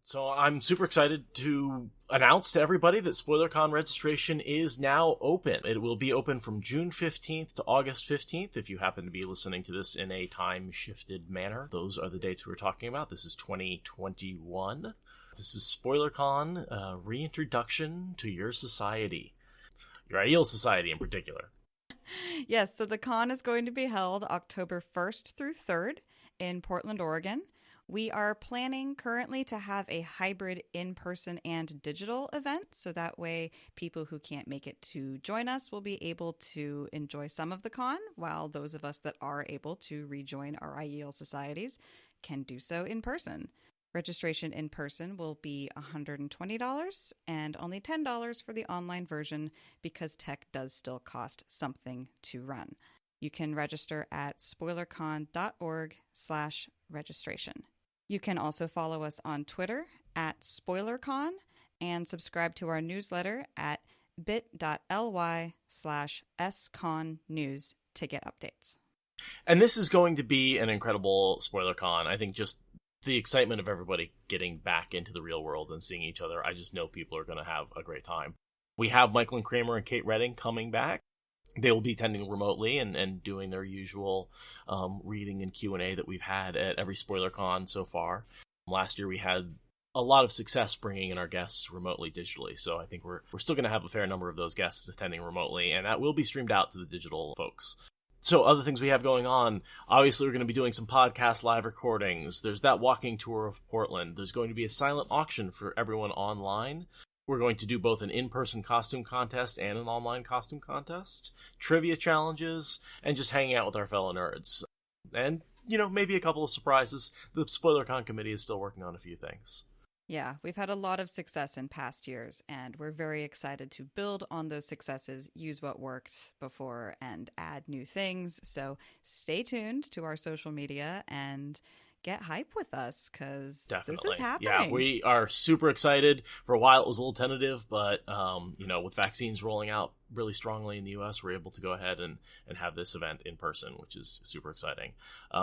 So I'm super excited to announce to everybody that SpoilerCon registration is now open. It will be open from June 15th to August 15th. If you happen to be listening to this in a time-shifted manner, those are the dates we're talking about. This is 2021. This is SpoilerCon, reintroduction to your society. Your ideal society in particular. Yes, so the con is going to be held October 1st through 3rd in Portland, Oregon. We are planning currently to have a hybrid in-person and digital event, so that way people who can't make it to join us will be able to enjoy some of the con, while those of us that are able to rejoin our IEL societies can do so in person. Registration in person will be $120 and only $10 for the online version because tech does still cost something to run. You can register at spoilercon.org/registration. You can also follow us on Twitter at SpoilerCon and subscribe to our newsletter at bit.ly/SConNews to get updates. And this is going to be an incredible SpoilerCon. I think just the excitement of everybody getting back into the real world and seeing each other, I just know people are going to have a great time. We have Michael and Kramer and Kate Redding coming back. They will be attending remotely and doing their usual reading and Q&A that we've had at every SpoilerCon so far. Last year we had a lot of success bringing in our guests remotely digitally, so I think we're still going to have a fair number of those guests attending remotely, and that will be streamed out to the digital folks. So other things we have going on, obviously we're going to be doing some podcast live recordings. There's that walking tour of Portland. There's going to be a silent auction for everyone online. We're going to do both an in-person costume contest and an online costume contest, trivia challenges, and just hanging out with our fellow nerds. And, maybe a couple of surprises. The SpoilerCon committee is still working on a few things. Yeah, we've had a lot of success in past years, and we're very excited to build on those successes, use what worked before, and add new things. So stay tuned to our social media and get hype with us, because this is happening. Yeah, we are super excited. For a while it was a little tentative, but with vaccines rolling out really strongly in the US, we're able to go ahead and have this event in person, which is super exciting.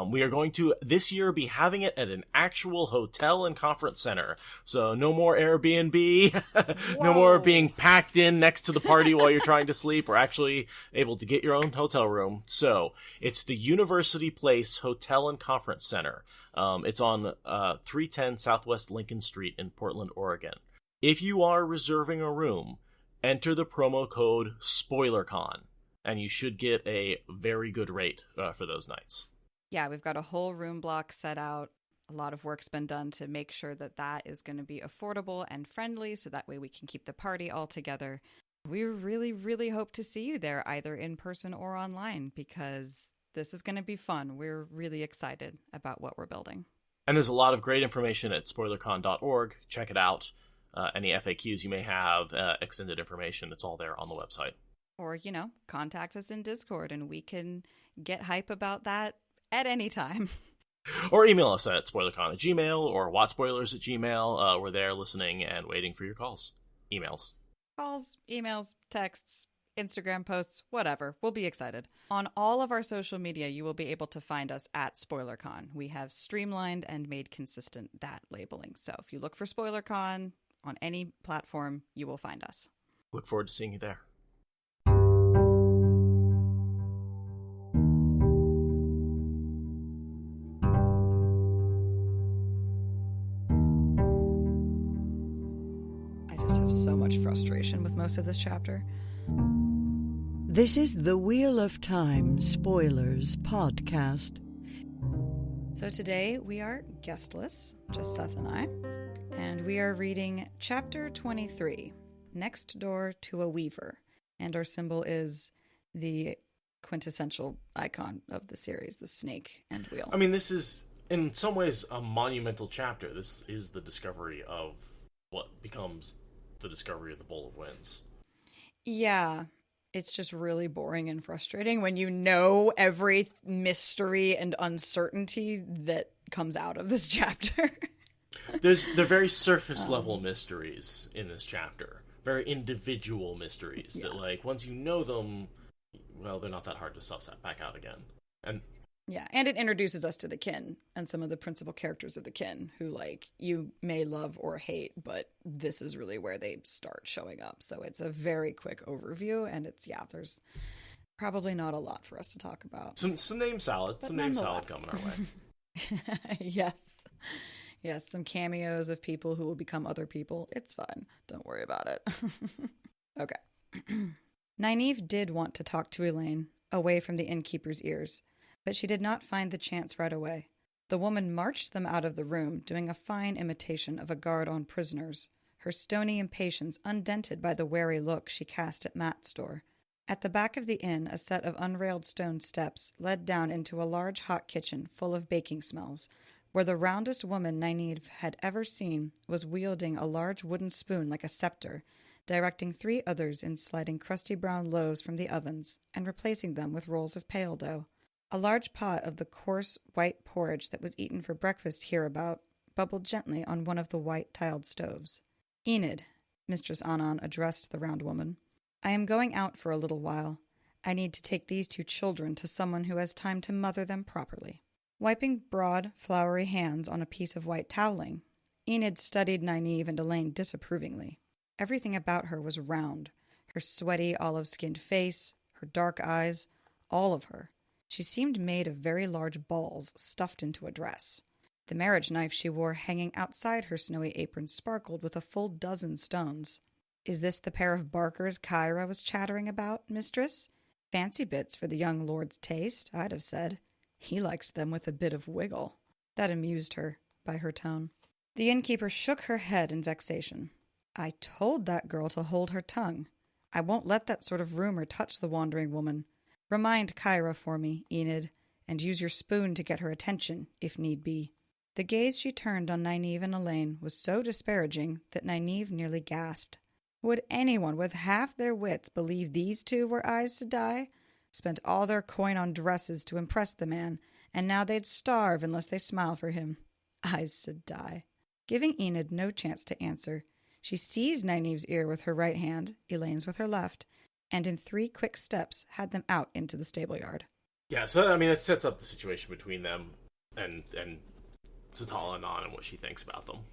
We are going to this year be having it at an actual hotel and conference center, so no more Airbnb. No more being packed in next to the party while you're trying to sleep. We're actually able to get your own hotel room. So it's the University Place Hotel and Conference Center. It's on 310 Southwest Lincoln Street in Portland, Oregon. If you are reserving a room, enter the promo code SpoilerCon, and you should get a very good rate for those nights. Yeah, we've got a whole room block set out. A lot of work's been done to make sure that that is going to be affordable and friendly, so that way we can keep the party all together. We really, really hope to see you there, either in person or online, because this is going to be fun. We're really excited about what we're building. And there's a lot of great information at spoilercon.org. Check it out. Any FAQs you may have, extended information, it's all there on the website. Or, contact us in Discord and we can get hype about that at any time. Or email us at spoilercon@gmail or watspoilers@gmail. We're there listening and waiting for your calls. Emails. Calls, emails, texts, Instagram posts, whatever. We'll be excited. On all of our social media, you will be able to find us at SpoilerCon. We have streamlined and made consistent that labeling. So if you look for SpoilerCon on any platform, you will find us. Look forward to seeing you there. I just have so much frustration with most of this chapter. This is the Wheel of Time Spoilers podcast. So today we are guestless, just Seth and I, and we are reading Chapter 23, Next Door to a Weaver, and our symbol is the quintessential icon of the series, the snake and wheel. I mean, this is, in some ways, a monumental chapter. This is the discovery of what becomes the discovery of the Bowl of Winds. Yeah. It's just really boring and frustrating when you know every mystery and uncertainty that comes out of this chapter. They're very surface level mysteries in this chapter. Very individual mysteries that, once you know them, well, they're not that hard to suss back out again. And Yeah, and it introduces us to the kin and some of the principal characters of the kin who, like, you may love or hate, but this is really where they start showing up. So it's a very quick overview, and there's probably not a lot for us to talk about. Some name salad. But some name salad coming our way. Yes. Yes, some cameos of people who will become other people. It's fine. Don't worry about it. Okay. Nyneave did want to talk to Elayne, away from the innkeeper's ears, but she did not find the chance right away. The woman marched them out of the room, doing a fine imitation of a guard on prisoners, her stony impatience undented by the wary look she cast at Matt's door. At the back of the inn, a set of unrailed stone steps led down into a large hot kitchen full of baking smells, where the roundest woman Nyneave had ever seen was wielding a large wooden spoon like a scepter, directing 3 others in sliding crusty brown loaves from the ovens and replacing them with rolls of pale dough. A large pot of the coarse white porridge that was eaten for breakfast hereabout bubbled gently on one of the white-tiled stoves. "Enid," Mistress Anan addressed the round woman, "I am going out for a little while. I need to take these 2 children to someone who has time to mother them properly." Wiping broad, floury hands on a piece of white toweling, Enid studied Nyneave and Elayne disapprovingly. Everything about her was round. Her sweaty, olive-skinned face, her dark eyes, all of her. She seemed made of very large balls stuffed into a dress. The marriage knife she wore hanging outside her snowy apron sparkled with a full dozen stones. "Is this the pair of barkers Kyra was chattering about, mistress? Fancy bits for the young lord's taste, I'd have said. He likes them with a bit of wiggle." That amused her, by her tone. The innkeeper shook her head in vexation. "I told that girl to hold her tongue. I won't let that sort of rumor touch the wandering woman. Remind Kyra for me, Enid, and use your spoon to get her attention, if need be." The gaze she turned on Nyneave and Elayne was so disparaging that Nyneave nearly gasped. Would anyone with half their wits believe these 2 were Aes Sedai? Spent all their coin on dresses to impress the man, and now they'd starve unless they smile for him. Aes Sedai. Giving Enid no chance to answer, she seized Nynaeve's ear with her right hand, Elaine's with her left, and in 3 quick steps had them out into the stable yard. Yeah, so I mean, it sets up the situation between them and Satalle Anan and what she thinks about them.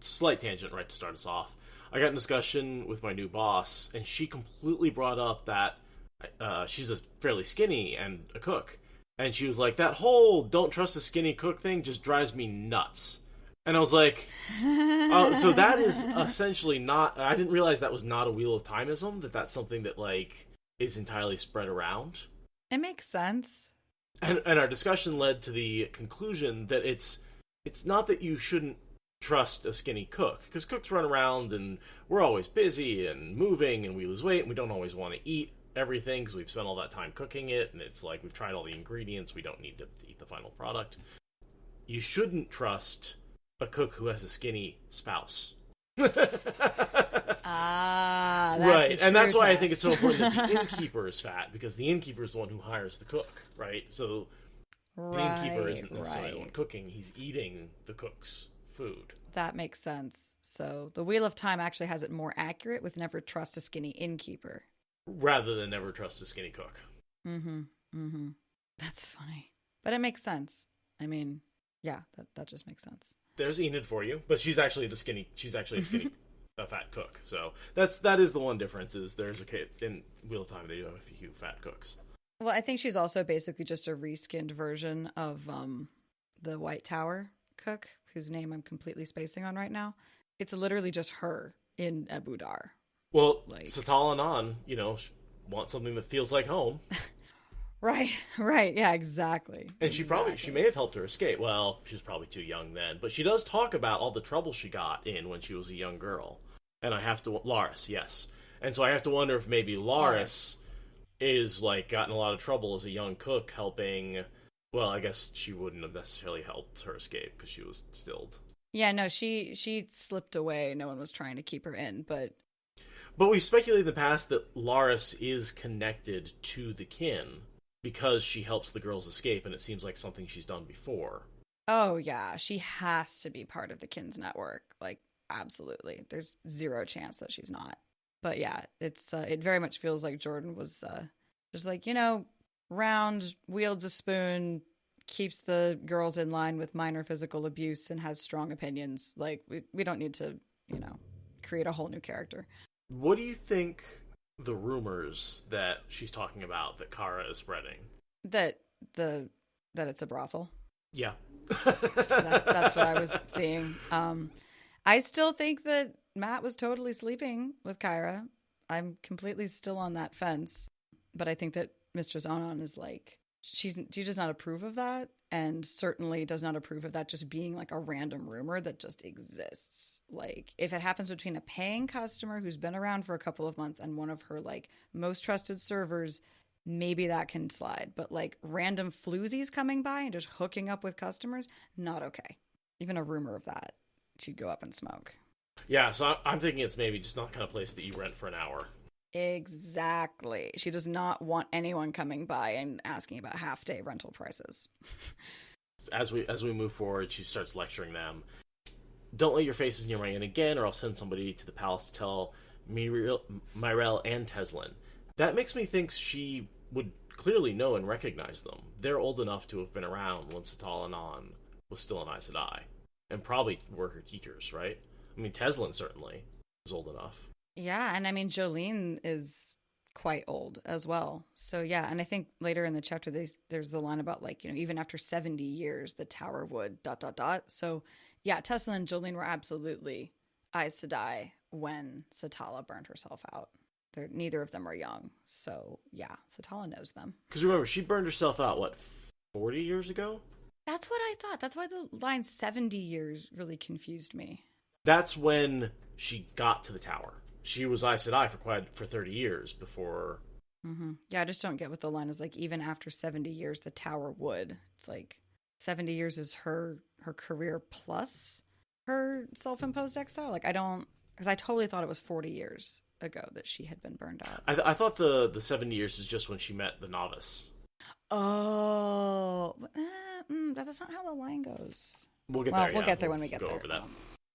Slight tangent right to start us off. I got in discussion with my new boss, and she completely brought up that she's a fairly skinny and a cook. And she was like, that whole don't trust a skinny cook thing just drives me nuts. And I was like, oh, so that is essentially not... I didn't realize that was not a Wheel of Timeism, that's something that, like, is entirely spread around. It makes sense. And our discussion led to the conclusion that it's not that you shouldn't trust a skinny cook, because cooks run around and we're always busy and moving and we lose weight and we don't always want to eat everything because we've spent all that time cooking it, and it's like we've tried all the ingredients, we don't need to eat the final product. You shouldn't trust a cook who has a skinny spouse. That's right, and that's why I think it's so important that the innkeeper is fat, because the innkeeper is the one who hires the cook, right? So the innkeeper isn't necessarily the one cooking, he's eating the cook's food. That makes sense. So the Wheel of Time actually has it more accurate with never trust a skinny innkeeper. Rather than never trust a skinny cook. That's funny. But it makes sense. I mean, yeah, that just makes sense. There's Enid for you, but she's actually a skinny fat cook. So that is the one difference, is there's in Wheel of Time they do have a few fat cooks. Well, I think she's also basically just a reskinned version of the White Tower cook, whose name I'm completely spacing on right now. It's literally just her in Ebou Dar. Well, Satalle Anan, wants something that feels like home. Right, yeah, exactly. And she may have helped her escape. Well, she was probably too young then, but she does talk about all the trouble she got in when she was a young girl. And Laris, yes. And so I have to wonder if maybe Laris is, gotten a lot of trouble as a young cook helping... Well, I guess she wouldn't have necessarily helped her escape because she was stilled. Yeah, no, she slipped away. No one was trying to keep her in, but... But we've speculated in the past that Laris is connected to the kin because she helps the girls escape, and it seems like something she's done before. Oh, yeah. She has to be part of the kin's network. Absolutely. There's zero chance that she's not. But yeah, it very much feels like Jordan was just round, wields a spoon, keeps the girls in line with minor physical abuse and has strong opinions. Like, we don't need to, create a whole new character. What do you think the rumors that she's talking about that Kara is spreading? That it's a brothel. Yeah. That's what I was seeing. I still think that Matt was totally sleeping with Kyra. I'm completely still on that fence. But I think that Mistress Anan is like, she does not approve of that, and certainly does not approve of that just being like a random rumor that just exists. Like, if it happens between a paying customer who's been around for a couple of months and one of her like most trusted servers, maybe that can slide. But like random floozies coming by and just hooking up with customers, not okay. Even a rumor of that, she'd go up in smoke. Yeah, so I'm thinking it's maybe just not the kind of place that you rent for an hour. Exactly. She does not want anyone coming by and asking about half-day rental prices. As we move forward, she starts lecturing them. Don't let your faces near my inn again, or I'll send somebody to the palace to tell Myrelle and Teslin. That makes me think she would clearly know and recognize them. They're old enough to have been around when Satalle Anan was still an Aes Sedai, and probably were her teachers, right? I mean, Teslin certainly is old enough. Yeah, and I mean, Jolene is quite old as well. So yeah, and I think later in the chapter there's the line about like, even after 70 years, the tower would ... So yeah, Tessa and Jolene were absolutely Aes Sedai when Satalle burned herself out. Neither of them are young. So yeah, Satalle knows them. Because remember, she burned herself out, 40 years ago? That's what I thought. That's why the line 70 years really confused me. That's when she got to the tower. She was Aes Sedai for 30 years before. Mm-hmm. Yeah, I just don't get what the line is like. Even after 70 years, the tower would. It's like 70 years is her career plus her self-imposed exile. Like, I don't, because I totally thought it was 40 years ago that she had been burned out. I thought the 70 years is just when she met the novice. Oh, that's not how the line goes. We'll get there. We'll get there when we get go there. Over that.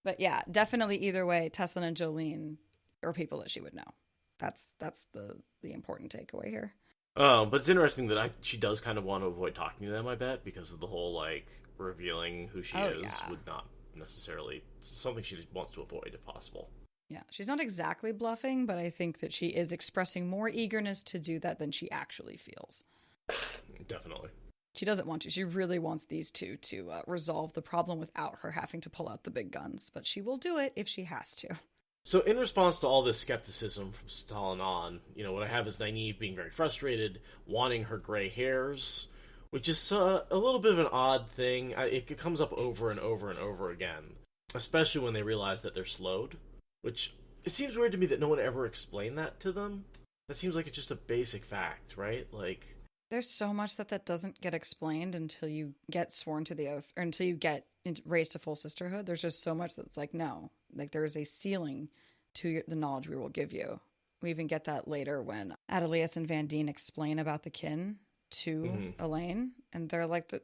But yeah, definitely either way, Teslin and Jolene are people that she would know. That's the important takeaway here. But it's interesting that she does kind of want to avoid talking to them, I bet, because of the whole, like, revealing who she is would not necessarily... It's something she wants to avoid, if possible. Yeah, she's not exactly bluffing, but I think that she is expressing more eagerness to do that than she actually feels. Definitely. She doesn't want to. She really wants these two to resolve the problem without her having to pull out the big guns, but she will do it if she has to. So in response to all this skepticism from Satalle Anan, what I have is Nyneave being very frustrated, wanting her gray hairs, which is a little bit of an odd thing. It comes up over and over and over again, especially when they realize that they're slowed, which it seems weird to me that no one ever explained that to them. That seems like it's just a basic fact, right? Like, there's so much that doesn't get explained until you get sworn to the oath, or until you get raised to full sisterhood. There's just so much that's like, no. Like, there is a ceiling to the knowledge we will give you. We even get that later when Adelius and Van Dien explain about the kin to Elayne, and they're like,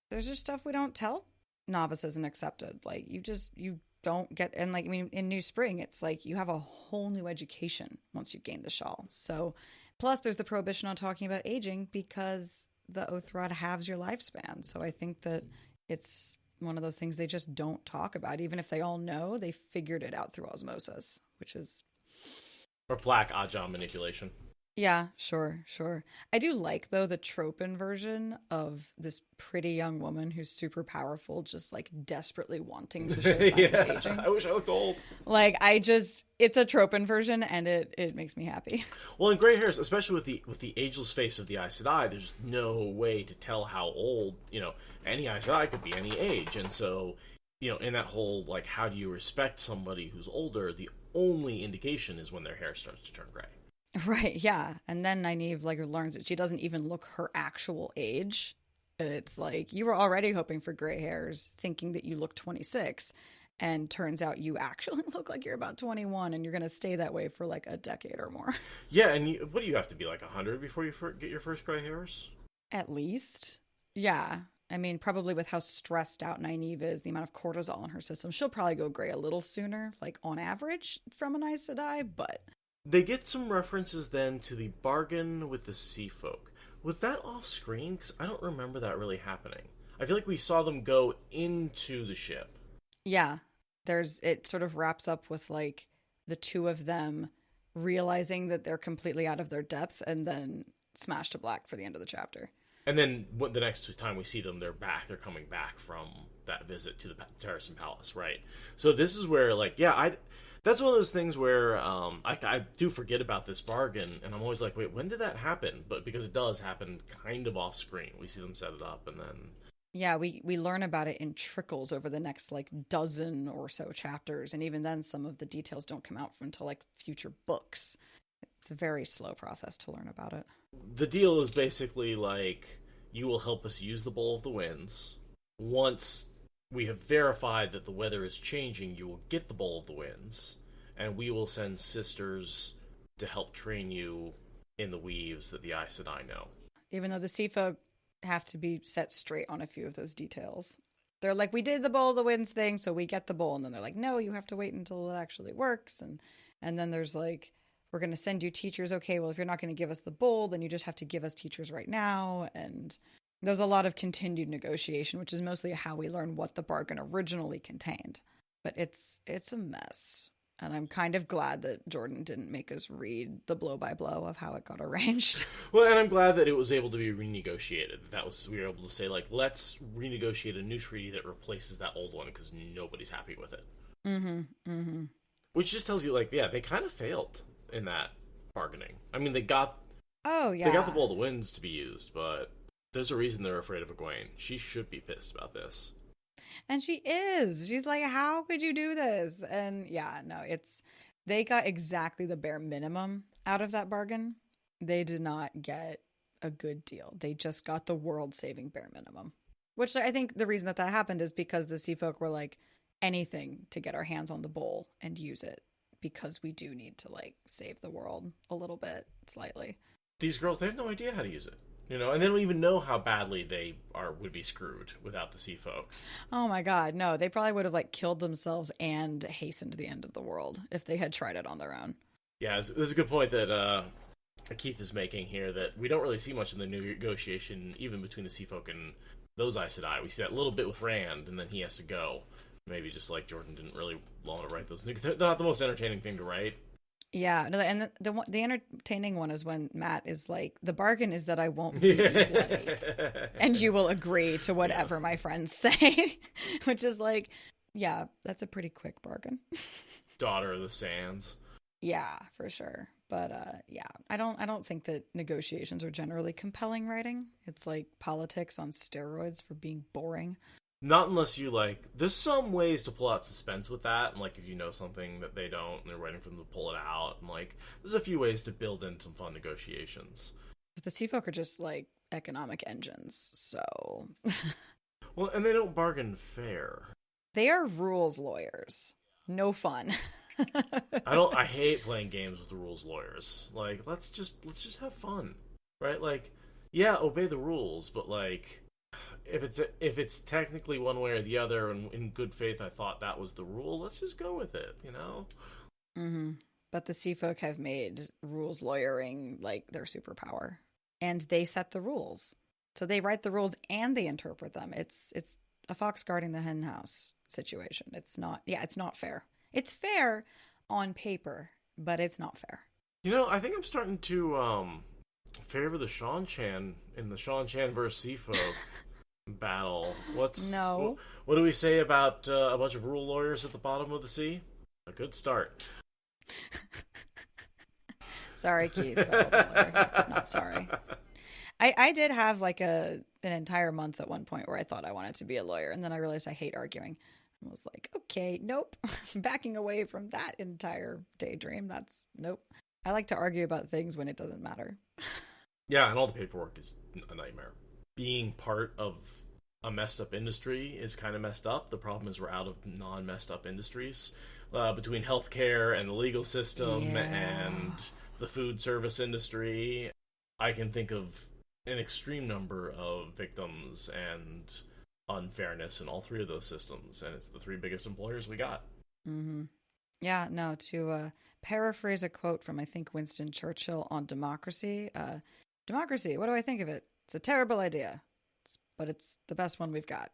there's just stuff we don't tell novices and accepted. Like, you don't get, and like, I mean, in New Spring, it's like you have a whole new education once you gain the shawl. So, plus there's the prohibition on talking about aging because the oath rod halves your lifespan. So I think that it's one of those things they just don't talk about. Even if they all know, they figured it out through osmosis, which is... Or black Ajahn manipulation. Yeah, sure. I do like, though, the Tropin version of this pretty young woman who's super powerful, just, like, desperately wanting to show signs of aging. I wish I looked old. Like, it's a Tropin version, and it makes me happy. Well, in gray hairs, especially with the ageless face of the Aes Sedai, there's no way to tell how old, any Aes Sedai could be any age. And so, in that whole, like, how do you respect somebody who's older, the only indication is when their hair starts to turn gray. Right, yeah. And then Nyneave, like, learns that she doesn't even look her actual age. And it's like, you were already hoping for gray hairs, thinking that you look 26. And turns out you actually look like you're about 21, and you're going to stay that way for, like, a decade or more. Yeah, and what do you have to be, like, 100 before you get your first gray hairs? At least. Yeah. I mean, probably with how stressed out Nyneave is, the amount of cortisol in her system, she'll probably go gray a little sooner, like, on average, from an Aes Sedai, but... They get some references then to the bargain with the sea folk. Was that off screen? Because I don't remember that really happening. I feel like we saw them go into the ship. Yeah. It sort of wraps up with like the two of them realizing that they're completely out of their depth and then smash to black for the end of the chapter. And then the next time we see them, they're back. They're coming back from that visit to the Terrasen Palace, right? So this is where, like, that's one of those things where I do forget about this bargain, and I'm always like, wait, when did that happen? But because it does happen kind of off screen. We see them set it up, and then... Yeah, we learn about it in trickles over the next, like, dozen or so chapters, and even then some of the details don't come out until, like, future books. It's a very slow process to learn about it. The deal is basically, like, you will help us use the Bowl of the Winds. Once we have verified that the weather is changing, you will get the Bowl of the Winds, and we will send sisters to help train you in the weaves that the Aes Sedai know. Even though the Sea Folk have to be set straight on a few of those details. They're like, we did the Bowl of the Winds thing, so we get the bowl. And then they're like, no, you have to wait until it actually works. And then there's like, we're going to send you teachers. Okay, well, if you're not going to give us the bowl, then you just have to give us teachers right now. And there's a lot of continued negotiation, which is mostly how we learn what the bargain originally contained. But it's a mess. And I'm kind of glad that Jordan didn't make us read the blow-by-blow of how it got arranged. Well, and I'm glad that it was able to be renegotiated. We were able to say, like, let's renegotiate a new treaty that replaces that old one because nobody's happy with it. Mm-hmm, mm-hmm. Which just tells you, like, yeah, they kind of failed in that bargaining. I mean, they got the Bowl of the Winds to be used, but there's a reason they're afraid of Egwene. She should be pissed about this. And she is. She's like, how could you do this? And yeah, no, they got exactly the bare minimum out of that bargain. They did not get a good deal. They just got the world-saving bare minimum. Which I think the reason that happened is because the Sea Folk were like, anything to get our hands on the bowl and use it, because we do need to, like, save the world a little bit, slightly. These girls, they have no idea how to use it. You know, and they don't even know how badly they would be screwed without the Sea Folk. Oh my god, no. They probably would have, like, killed themselves and hastened the end of the world if they had tried it on their own. Yeah, there's a good point that Keith is making here, that we don't really see much in the negotiation, even between the Sea Folk and those Aes Sedai. We see that little bit with Rand, and then he has to go. Maybe just like Jordan didn't really want to write those. They're not the most entertaining thing to write. Yeah, no, and the entertaining one is when Matt is like, the bargain is that I won't be bloody, and you will agree to whatever my friends say, which is like, yeah, that's a pretty quick bargain. Daughter of the Sands. Yeah, for sure. But yeah, I don't think that negotiations are generally compelling writing. It's like politics on steroids for being boring. Not unless you, like, there's some ways to pull out suspense with that, and, like, if you know something that they don't, and they're waiting for them to pull it out, and, like, there's a few ways to build in some fun negotiations. But the Sea Folk are just, like, economic engines, so... Well, and they don't bargain fair. They are rules lawyers. No fun. I hate playing games with the rules lawyers. Like, let's just have fun, right? Like, yeah, obey the rules, but, like... If it's technically one way or the other, and in good faith I thought that was the rule, let's just go with it, you know? Mm-hmm. But the Sea Folk have made rules lawyering, like, their superpower. And they set the rules. So they write the rules and they interpret them. It's a fox guarding the hen house situation. It's not fair. It's fair on paper, but it's not fair. You know, I think I'm starting to favor the Sean Chan in the Sean Chan versus Sea Folk battle. What do we say about a bunch of rule lawyers at the bottom of the sea? A good start. Sorry, Keith. Not sorry. I did have like an entire month at one point where I thought I wanted to be a lawyer, and then I realized I hate arguing. I was like, okay, nope. Backing away from that entire daydream. Nope. I like to argue about things when it doesn't matter. Yeah, and all the paperwork is a nightmare. Being part of a messed up industry is kind of messed up. The problem is we're out of non-messed up industries. Between healthcare and the legal system and the food service industry, I can think of an extreme number of victims and unfairness in all three of those systems, and it's the three biggest employers we got. Mm-hmm. Yeah, no, to paraphrase a quote from, I think, Winston Churchill on democracy, democracy, what do I think of it? It's a terrible idea. It's but it's the best one we've got.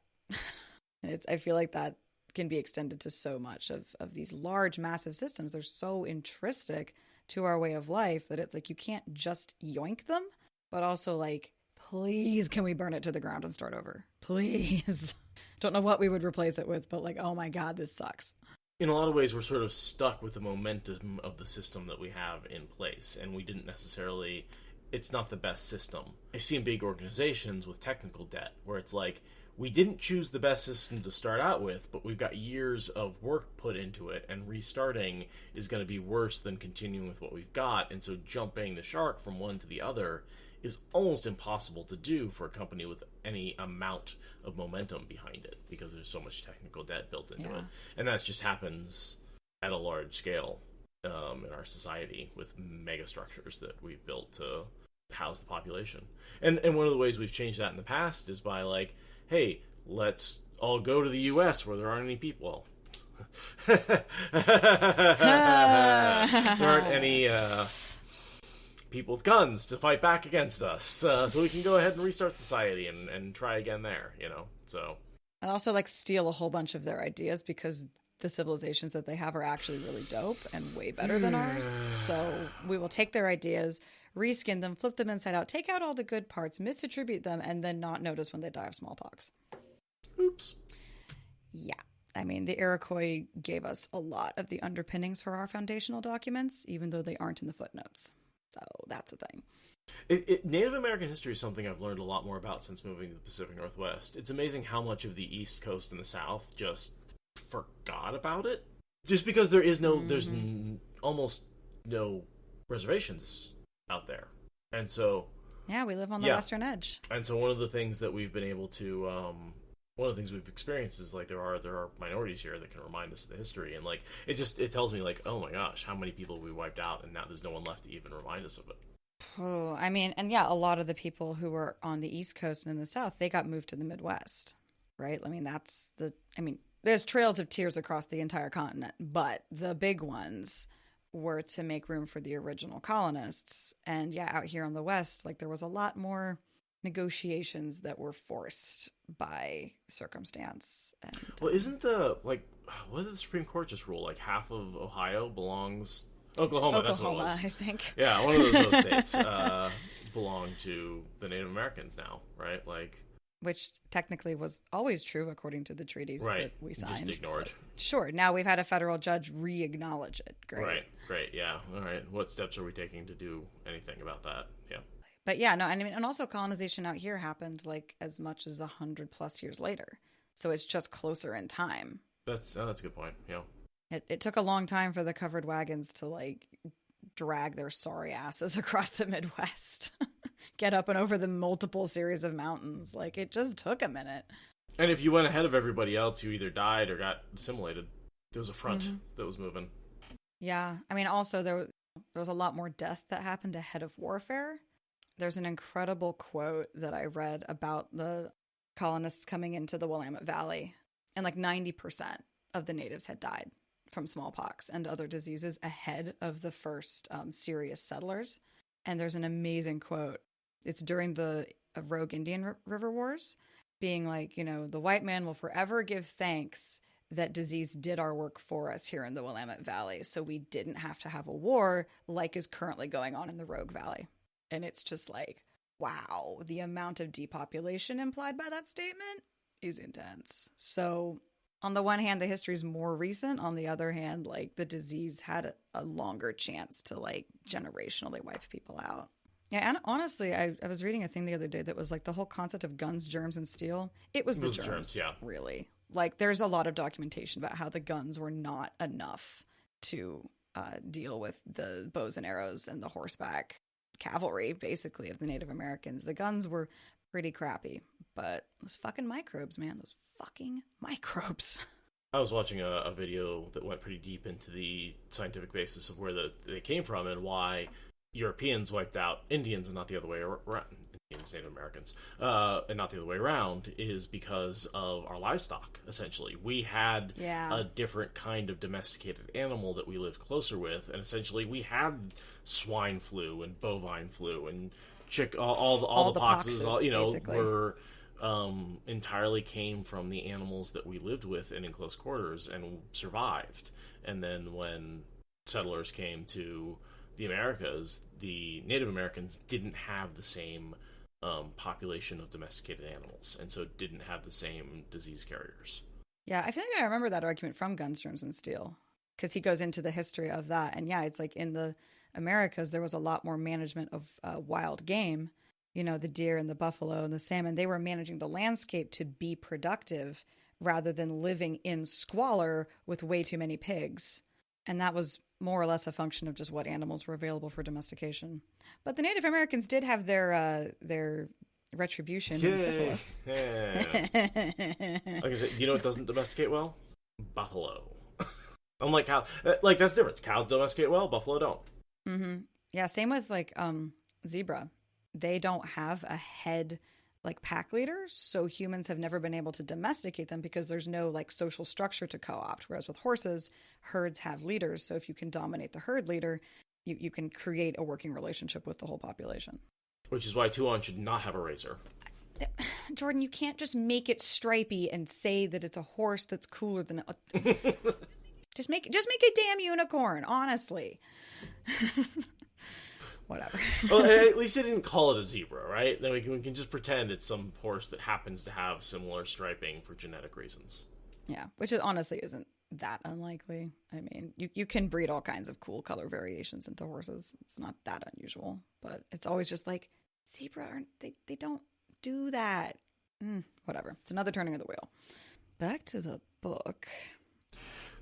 I feel like that can be extended to so much of these large, massive systems. They're so intrinsic to our way of life that it's like you can't just yoink them, but also like, please, can we burn it to the ground and start over? Please. Don't know what we would replace it with, but like, oh my God, this sucks. In a lot of ways, we're sort of stuck with the momentum of the system that we have in place, and we didn't necessarily, it's not the best system. I see in big organizations with technical debt, where it's like, we didn't choose the best system to start out with, but we've got years of work put into it, and restarting is going to be worse than continuing with what we've got, and so jumping the shark from one to the other is almost impossible to do for a company with any amount of momentum behind it, because there's so much technical debt built into it. And that just happens at a large scale in our society with mega structures that we've built to house the population. And one of the ways we've changed that in the past is by like, hey, let's all go to the US where there aren't any people. There aren't any people with guns to fight back against us, so we can go ahead and restart society and try again there, you know. So, and also like steal a whole bunch of their ideas, because the civilizations that they have are actually really dope and way better than ours. So we will take their ideas, reskin them, flip them inside out, take out all the good parts, misattribute them, and then not notice when they die of smallpox. Oops. Yeah. I mean, the Iroquois gave us a lot of the underpinnings for our foundational documents, even though they aren't in the footnotes. So that's a thing. Native American history is something I've learned a lot more about since moving to the Pacific Northwest. It's amazing how much of the East Coast and the South just forgot about it. Just because there is no, there's almost no reservations out there. And so... Yeah, we live on the western edge. And so one of the things that we've been able to... one of the things we've experienced is like there are minorities here that can remind us of the history, and like it tells me like, oh my gosh, how many people we wiped out, and now there's no one left to even remind us of it. Oh, I mean, and yeah, a lot of the people who were on the East Coast and in the South, they got moved to the Midwest, right? I mean, there's trails of tears across the entire continent, but the big ones were to make room for the original colonists. And yeah, out here on the West, like there was a lot more negotiations that were forced by circumstance. And, well, isn't the, like, what did the Supreme Court just rule? Like half of Ohio belongs... Oklahoma, that's what it was. I think. Yeah, one of those states belong to the Native Americans now, right? Like, which technically was always true according to the treaties that we signed. Just ignored. But sure, now we've had a federal judge re-acknowledge it. Great. Great, yeah. All right, what steps are we taking to do anything about that? Yeah. But yeah, no, I mean, and also colonization out here happened like as much as 100+ years later. So it's just closer in time. That's a good point, yeah. It took a long time for the covered wagons to like drag their sorry asses across the Midwest, get up and over the multiple series of mountains. Like it just took a minute. And if you went ahead of everybody else, you either died or got assimilated. There was a front that was moving. Yeah. I mean, also there was a lot more death that happened ahead of warfare. There's an incredible quote that I read about the colonists coming into the Willamette Valley, and like 90% of the natives had died from smallpox and other diseases ahead of the first serious settlers. And there's an amazing quote. It's during the Rogue Indian River Wars, being like, you know, the white man will forever give thanks that disease did our work for us here in the Willamette Valley, so we didn't have to have a war like is currently going on in the Rogue Valley. And it's just like, wow, the amount of depopulation implied by that statement is intense. So on the one hand, the history is more recent. On the other hand, like the disease had a longer chance to like generationally wipe people out. Yeah, and honestly, I was reading a thing the other day that was like the whole concept of guns, germs, and steel. It was the germs, yeah. Really. Like there's a lot of documentation about how the guns were not enough to deal with the bows and arrows and the horseback cavalry, basically, of the Native Americans. The guns were pretty crappy, but those fucking microbes, man, those fucking microbes. I was watching a video that went pretty deep into the scientific basis of where they came from and why Europeans wiped out Indians and not the other way around. Indians, Native Americans, and not the other way around, is because of our livestock, essentially. We had a different kind of domesticated animal that we lived closer with, and essentially we had swine flu and bovine flu and all the poxes, all, you know, basically. Were entirely came from the animals that we lived with and in close quarters and survived. And then when settlers came to the Americas, the Native Americans didn't have the same population of domesticated animals, and so didn't have the same disease carriers. Yeah, I feel like I remember that argument from Guns, Germs, and Steel, because he goes into the history of that. And yeah, it's like in the Americas, there was a lot more management of wild game, you know, the deer and the buffalo and the salmon. They were managing the landscape to be productive rather than living in squalor with way too many pigs. And that was more or less a function of just what animals were available for domestication. But the Native Americans did have their retribution in syphilis. Yeah. Like I said, you know what doesn't domesticate well? Buffalo. Unlike cow, like that's the difference. Cows domesticate well, buffalo don't. Mm-hmm. Yeah, same with like zebra. They don't have a head like pack leader, so humans have never been able to domesticate them because there's no like social structure to co-opt. Whereas with horses, herds have leaders, so if you can dominate the herd leader, you can create a working relationship with the whole population. Which is why Tuon should not have a razor. Jordan, you can't just make it stripy and say that it's a horse that's cooler than a... Just make a damn unicorn, honestly. Whatever. Well, at least they didn't call it a zebra, right? Then we can just pretend it's some horse that happens to have similar striping for genetic reasons. Yeah, which honestly isn't that unlikely. I mean, you can breed all kinds of cool color variations into horses. It's not that unusual, but it's always just like, zebra, they don't do that. Whatever. It's another turning of the wheel. Back to the book.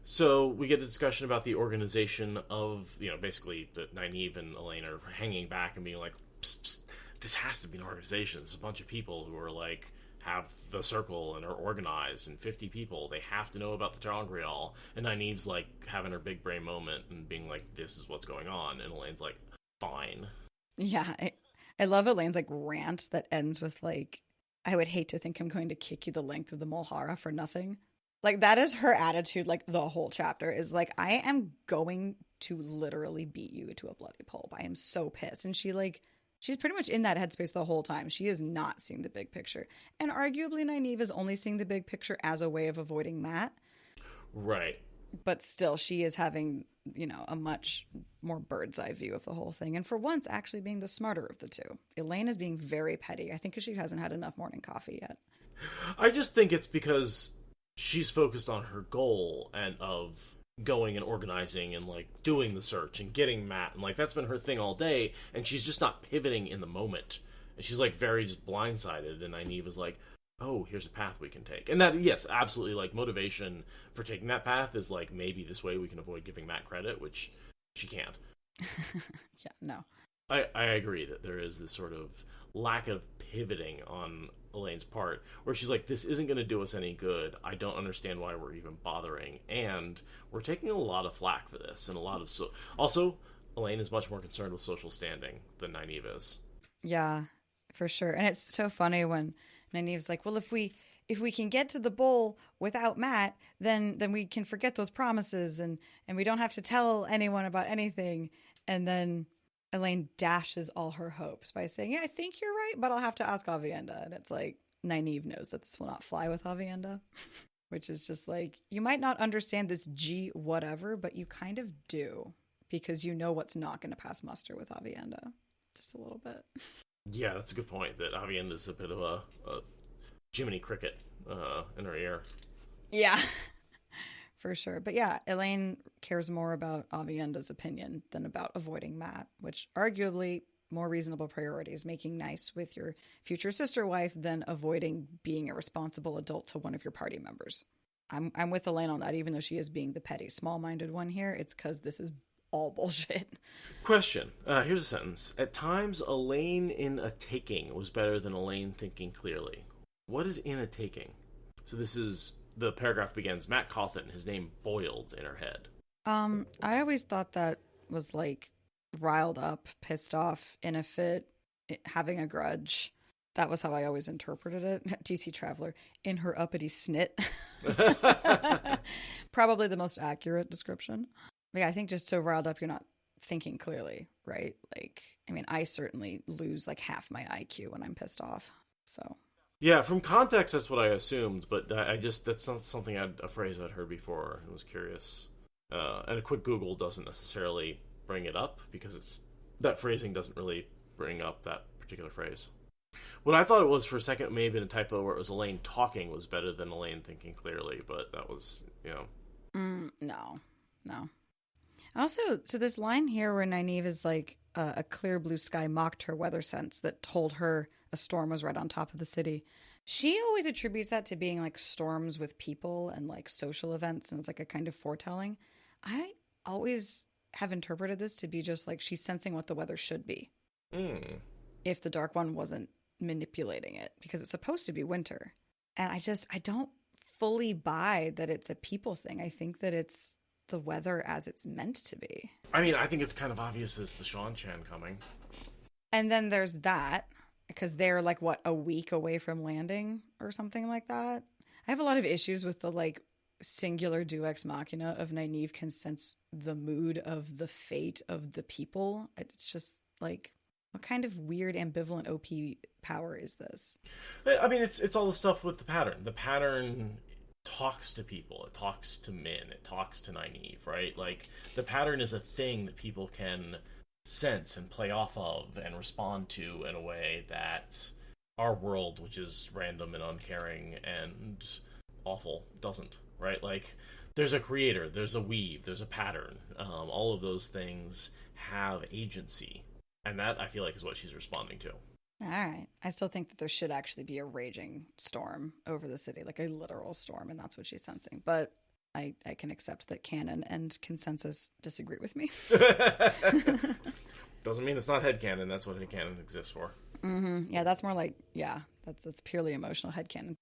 So we get a discussion about the organization of, you know, basically that Nyneave and Elayne are hanging back and being like, psst, psst, this has to be an organization. It's a bunch of people who are like, have the circle and are organized, and 50 people. They have to know about the Ter'angreal. And Nynaeve's like having her big brain moment and being like, this is what's going on. And Elaine's like, fine. Yeah, I love Elaine's like rant that ends with like, I would hate to think I'm going to kick you the length of the Mulhara for nothing. Like, that is her attitude, like, the whole chapter is like, I am going to literally beat you to a bloody pulp. I am so pissed. And she's pretty much in that headspace the whole time. She is not seeing the big picture. And arguably, Nynaeve is only seeing the big picture as a way of avoiding Matt. Right. But still, she is having, you know, a much more bird's eye view of the whole thing. And for once, actually being the smarter of the two. Elayne is being very petty. I think because she hasn't had enough morning coffee yet. I just think it's because she's focused on her goal and of going and organizing and like doing the search and getting Matt, and like that's been her thing all day, and she's just not pivoting in the moment, and she's like very just blindsided. And Nynaeve is like, oh, here's a path we can take. And that, yes, absolutely, like motivation for taking that path is like, maybe this way we can avoid giving Matt credit, which she can't. Yeah, no, I agree that there is this sort of lack of pivoting on Elaine's part, where she's like, this isn't going to do us any good. I don't understand why we're even bothering, and we're taking a lot of flack for this, and a lot of also Elayne is much more concerned with social standing than Nynaeve is. Yeah, for sure. And it's so funny when Nynaeve's like, well, if we can get to the bowl without Matt, then we can forget those promises and we don't have to tell anyone about anything. And then Elayne dashes all her hopes by saying, yeah, I think you're right, but I'll have to ask Aviendha. And it's like, Nynaeve knows that this will not fly with Aviendha, which is just like, you might not understand this G whatever, but you kind of do, because you know what's not going to pass muster with Aviendha. Just a little bit. Yeah, that's a good point, that Aviendha's a bit of a Jiminy Cricket in her ear. Yeah. For sure. But yeah, Elayne cares more about Aviendha's opinion than about avoiding Matt, which arguably more reasonable priorities, making nice with your future sister wife than avoiding being a responsible adult to one of your party members. I'm with Elayne on that, even though she is being the petty, small-minded one here. It's because this is all bullshit. Question. Here's a sentence. At times, Elayne in a taking was better than Elayne thinking clearly. What is in a taking? So this is... The paragraph begins, Matt Cawthon, his name boiled in her head. I always thought that was like riled up, pissed off, in a fit, having a grudge. That was how I always interpreted it. TC Traveler, in her uppity snit. Probably the most accurate description. But yeah, I think just so riled up, you're not thinking clearly, right? Like, I mean, I certainly lose like half my IQ when I'm pissed off. So... Yeah, from context, that's what I assumed, but that's not something a phrase I'd heard before. I was curious. And a quick Google doesn't necessarily bring it up, because that phrasing doesn't really bring up that particular phrase. What I thought it was for a second may have been a typo where it was Elayne talking was better than Elayne thinking clearly, but that was, No. Also, so this line here where Nyneave is like, a clear blue sky mocked her weather sense that told her a storm was right on top of the city. She always attributes that to being like storms with people and like social events, and it's like a kind of foretelling. I always have interpreted this to be just like she's sensing what the weather should be. If the Dark One wasn't manipulating it, because it's supposed to be winter. And I don't fully buy that it's a people thing. I think that it's the weather as it's meant to be. I mean, I think it's kind of obvious as the Sean Chan coming. And then there's that, because they're like, what, a week away from landing or something like that? I have a lot of issues with the like singular deus ex machina of Nyneave can sense the mood of the fate of the people. It's just like, what kind of weird ambivalent OP power is this? I mean, it's all the stuff with the pattern. The pattern talks to people. It talks to Min. It talks to Nyneave, right? Like, the pattern is a thing that people can sense and play off of and respond to in a way that our world, which is random and uncaring and awful, doesn't, right? Like, there's a creator, there's a weave, there's a pattern. All of those things have agency. And that, I feel like, is what she's responding to. All right. I still think that there should actually be a raging storm over the city, like a literal storm, and that's what she's sensing. But I can accept that canon and consensus disagree with me. Doesn't mean it's not headcanon. That's what headcanon exists for. Mm-hmm. Yeah, that's more like, that's purely emotional headcanon.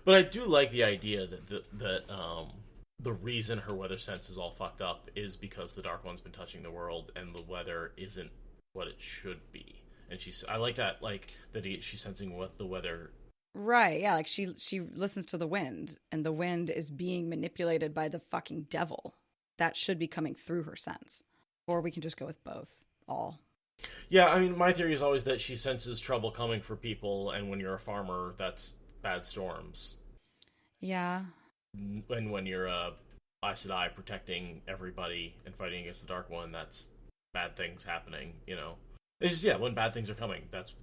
But I do like the idea that the reason her weather sense is all fucked up is because the Dark One's been touching the world, and the weather isn't what it should be. And I like that, like, that she's sensing what the weather... Right, yeah, like she listens to the wind, and the wind is being manipulated by the fucking devil. That should be coming through her sense. Or we can just go with both. All. Yeah, I mean, my theory is always that she senses trouble coming for people, and when you're a farmer, that's bad storms. Yeah. And when you're Aes Sedai protecting everybody and fighting against the Dark One, that's bad things happening, you know? It's just, when bad things are coming, that's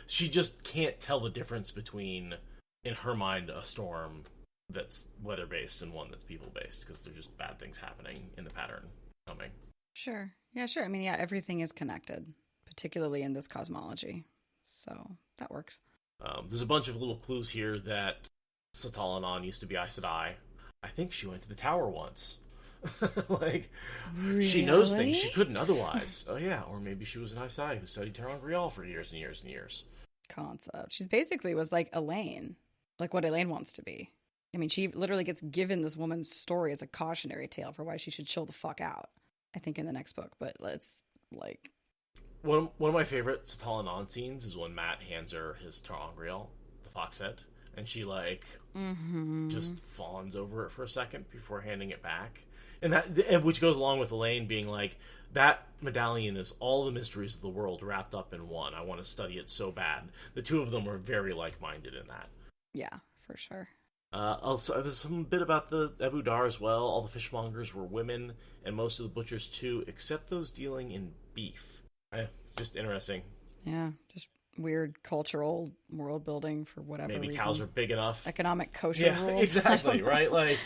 she just can't tell the difference between, in her mind, a storm that's weather-based and one that's people-based, because they're just bad things happening in the pattern coming. Sure. Yeah, sure. I mean, yeah, everything is connected, particularly in this cosmology. So, that works. There's a bunch of little clues here that Satalle Anan used to be Aes Sedai. I think she went to the tower once. Like, really? She knows things she couldn't otherwise. Oh yeah, or maybe she was an Aes Sedai who studied Terran for years and years and years. Concept. She's basically was like Elayne, like what Elayne wants to be. I mean, she literally gets given this woman's story as a cautionary tale for why she should chill the fuck out, I think, in the next book. But let's, like... One of my favorite Satalle Anan scenes is when Matt hands her his Terran, the fox head, and she, like, just fawns over it for a second before handing it back. And which goes along with Elayne being like, that medallion is all the mysteries of the world wrapped up in one. I want to study it so bad. The two of them are very like-minded in that. Yeah, for sure. Also, there's some bit about the Ebou Dar as well. All the fishmongers were women, and most of the butchers too, except those dealing in beef. Just interesting. Yeah, just weird cultural world building for whatever Maybe reason. cows are big enough. Economic kosher rules. Exactly, right? Like,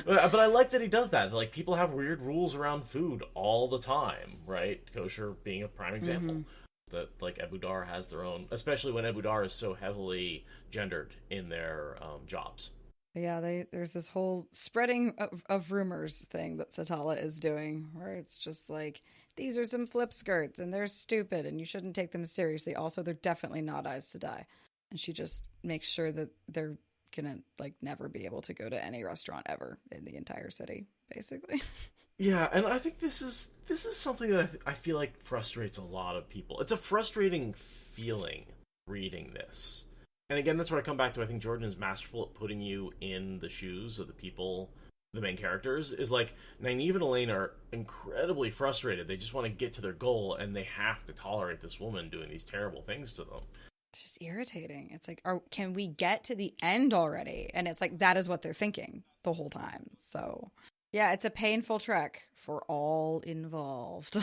but I like that he does that. Like, people have weird rules around food all the time, right? Kosher being a prime example. That, like, Ebou Dar has their own, especially when Ebou Dar is so heavily gendered in their jobs. Yeah, there's this whole spreading of rumors thing that Satalle is doing, where it's just like, these are some flip skirts, and they're stupid, and you shouldn't take them seriously. Also, they're definitely not Aes Sedai. And she just makes sure that they're gonna, like, never be able to go to any restaurant ever in the entire city, basically. Yeah, and I think this is something that I feel like frustrates a lot of people. It's a frustrating feeling reading this. And again, that's where I come back to, I think Jordan is masterful at putting you in the shoes of the people, the main characters, is like, Nyneave and Elayne are incredibly frustrated. They just want to get to their goal, and they have to tolerate this woman doing these terrible things to them. It's just irritating. It's like, can we get to the end already? And it's like, that is what they're thinking the whole time. So, yeah, it's a painful trek for all involved.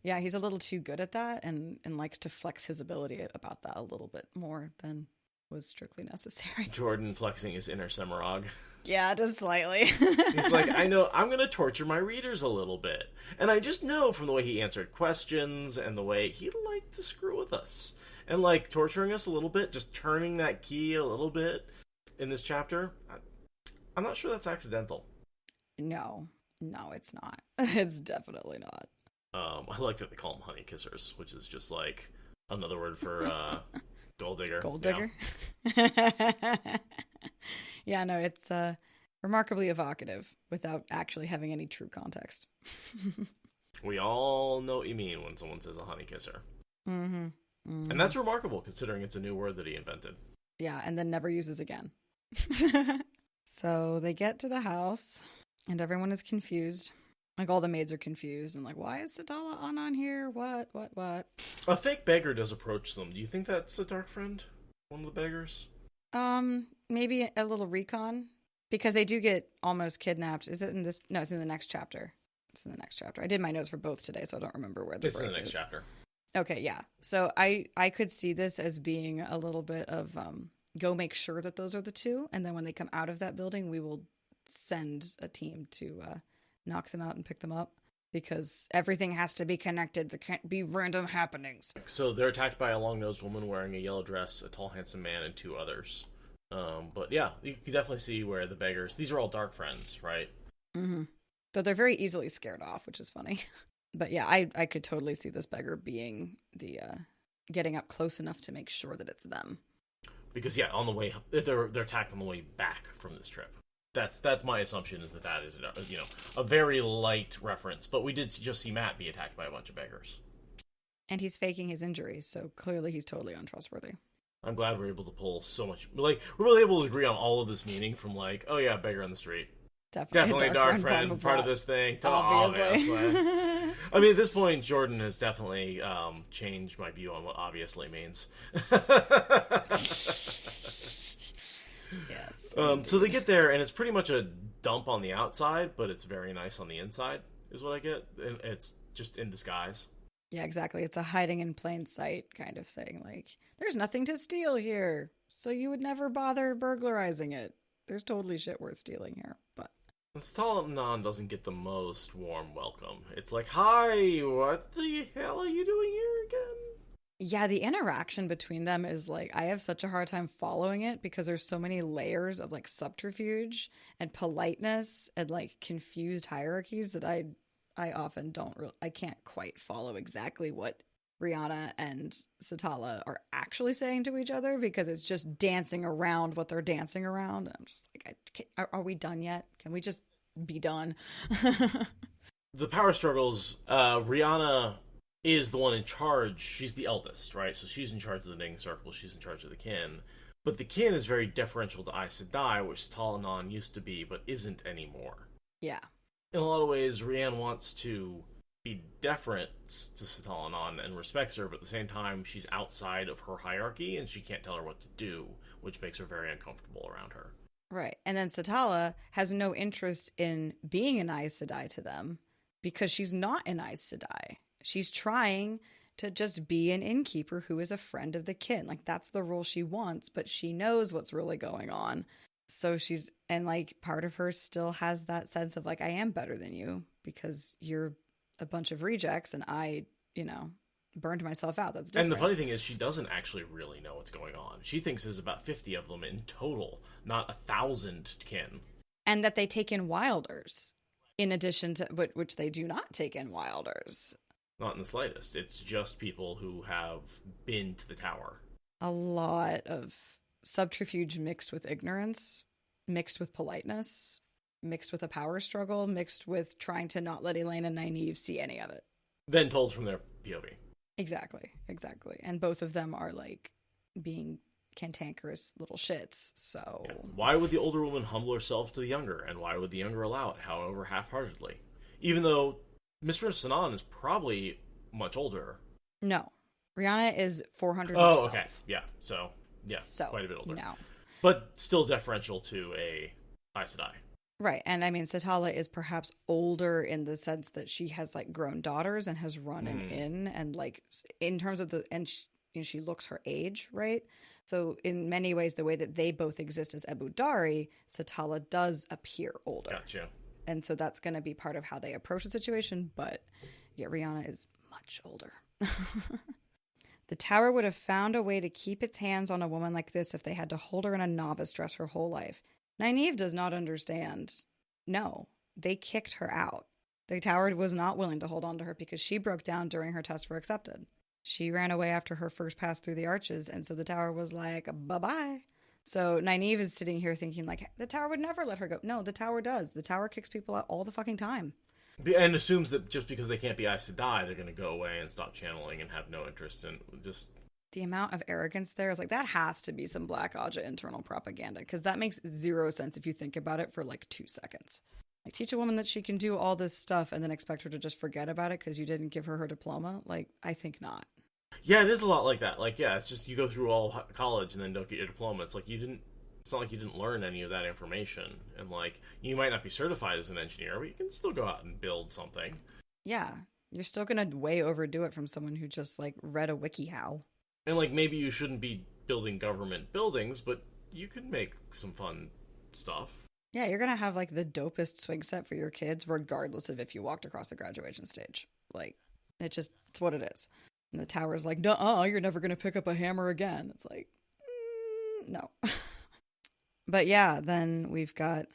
Yeah, he's a little too good at that and likes to flex his ability about that a little bit more than was strictly necessary. Jordan flexing his inner Semirog. Yeah, just slightly. He's like, I know, I'm going to torture my readers a little bit. And I just know from the way he answered questions and the way he liked to screw with us. And, like, torturing us a little bit, just turning that key a little bit in this chapter. I'm not sure that's accidental. No, it's not. It's definitely not. I like that they call them honey kissers, which is just, like, another word for gold digger. Gold digger? Yeah. Yeah, no, it's remarkably evocative without actually having any true context. We all know what you mean when someone says a honey kisser. Mm-hmm. Mm-hmm. And that's remarkable, considering it's a new word that he invented. Yeah, and then never uses again. So they get to the house, and everyone is confused. Like, all the maids are confused, and like, why is Satalle Anan here? What? A fake beggar does approach them. Do you think that's a dark friend? One of the beggars? Maybe a little recon, because they do get almost kidnapped. Is it in this? No, it's in the next chapter. It's in the next chapter. I did my notes for both today, so I don't remember where It's in the next chapter. Okay, yeah. So I could see this as being a little bit of go make sure that those are the two, and then when they come out of that building, we will send a team to knock them out and pick them up, because everything has to be connected. There can't be random happenings. So they're attacked by a long-nosed woman wearing a yellow dress, a tall, handsome man, and two others. But yeah, you can definitely see where the beggars... These are all dark friends, right? Mm-hmm. Though they're very easily scared off, which is funny. But yeah, I could totally see this beggar being the... getting up close enough to make sure that it's them. Because yeah, on the way... They're attacked on the way back from this trip. That's my assumption, is that is, a very light reference. But we did just see Matt be attacked by a bunch of beggars. And he's faking his injuries, so clearly he's totally untrustworthy. I'm glad we're able to pull so much... Like, we're really able to agree on all of this meaning from, like, oh yeah, beggar on the street. Definitely a dark friend, part of this thing. Obviously. I mean, at this point, Jordan has definitely changed my view on what obviously means. Yes. So they get there, and it's pretty much a dump on the outside, but it's very nice on the inside, is what I get. And it's just in disguise. Yeah, exactly. It's a hiding in plain sight kind of thing. Like, there's nothing to steal here, so you would never bother burglarizing it. There's totally shit worth stealing here, but... Satalle Anan doesn't get the most warm welcome. It's like, hi, what the hell are you doing here again? Yeah, the interaction between them is like, I have such a hard time following it because there's so many layers of like subterfuge and politeness and like confused hierarchies that I often I can't quite follow exactly what Rihanna and Satalle are actually saying to each other, because it's just dancing around what they're dancing around. And I'm just like, are we done yet? Can we just be done? The power struggles, Rihanna is the one in charge. She's the eldest, right? So she's in charge of the Ning Circle. She's in charge of the kin. But the kin is very deferential to Aes Sedai, which Satalle Anan used to be, but isn't anymore. Yeah. In a lot of ways, Rianne wants to be deferent to Satalle Anan and respects her, but at the same time, she's outside of her hierarchy, and she can't tell her what to do, which makes her very uncomfortable around her. Right. And then Satalle has no interest in being an Aes Sedai to them, because she's not an Aes Sedai. She's trying to just be an innkeeper who is a friend of the kin. Like, that's the role she wants, but she knows what's really going on. So and like, part of her still has that sense of like, I am better than you because you're a bunch of rejects and I, burned myself out. That's different. And the funny thing is, she doesn't actually really know what's going on. She thinks there's about 50 of them in total, not 1,000 kin. And that they take in wilders, in addition to, which they do not take in wilders. Not in the slightest. It's just people who have been to the tower. A lot of subterfuge mixed with ignorance, mixed with politeness, mixed with a power struggle, mixed with trying to not let Elayne and Nyneave see any of it. Then told from their POV. Exactly. And both of them are like being cantankerous little shits, so... Yeah. Why would the older woman humble herself to the younger, and why would the younger allow it, however half-heartedly? Even though Mistress Anan is probably much older. No. Rihanna is 400. Oh, okay. Yeah. So, So, quite a bit older. No. But still deferential to a Aes Sedai. Right. And I mean, Satalle is perhaps older in the sense that she has like grown daughters and has run an inn, and like in terms of she looks her age, right? So in many ways, the way that they both exist as Ebou Dari, Satalle does appear older. Gotcha. And so that's going to be part of how they approach the situation. But yeah, Rihanna is much older. The Tower would have found a way to keep its hands on a woman like this if they had to hold her in a novice dress her whole life. Nyneave does not understand. No, they kicked her out. The Tower was not willing to hold on to her because she broke down during her test for accepted. She ran away after her first pass through the arches, and so the Tower was like, bye-bye. So Nyneave is sitting here thinking, like, the Tower would never let her go. No, the Tower does. The Tower kicks people out all the fucking time. And assumes that just because they can't be Aes Sedai, they're going to go away and stop channeling and have no interest in just... The amount of arrogance there is like, that has to be some Black Aja internal propaganda, because that makes zero sense if you think about it for like 2 seconds. Like, teach a woman that she can do all this stuff and then expect her to just forget about it because you didn't give her her diploma? Like, I think not. Yeah, it is a lot like that. Like, yeah, it's just you go through all college and then don't get your diploma. It's like it's not like you didn't learn any of that information. And like, you might not be certified as an engineer, but you can still go out and build something. Yeah, you're still gonna way overdo it from someone who just like read a WikiHow. And like, maybe you shouldn't be building government buildings, but you can make some fun stuff. Yeah, you're gonna have like the dopest swing set for your kids, regardless of if you walked across the graduation stage. Like, it's what it is. And the Tower's like, nuh-uh, you're never gonna pick up a hammer again. It's like, no. But yeah, then we've got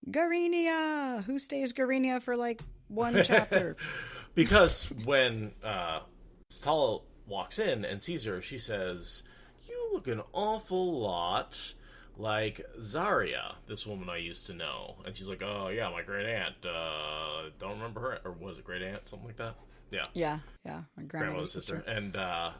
Garenia. Who stays Garenia for like one chapter? Because when Satalle walks in and sees her, she says, "You look an awful lot like Zarya, this woman I used to know." And she's like, "Oh yeah, my great aunt. Don't remember her, or was it great aunt, something like that?" Yeah, my grandmother's sister. And yeah,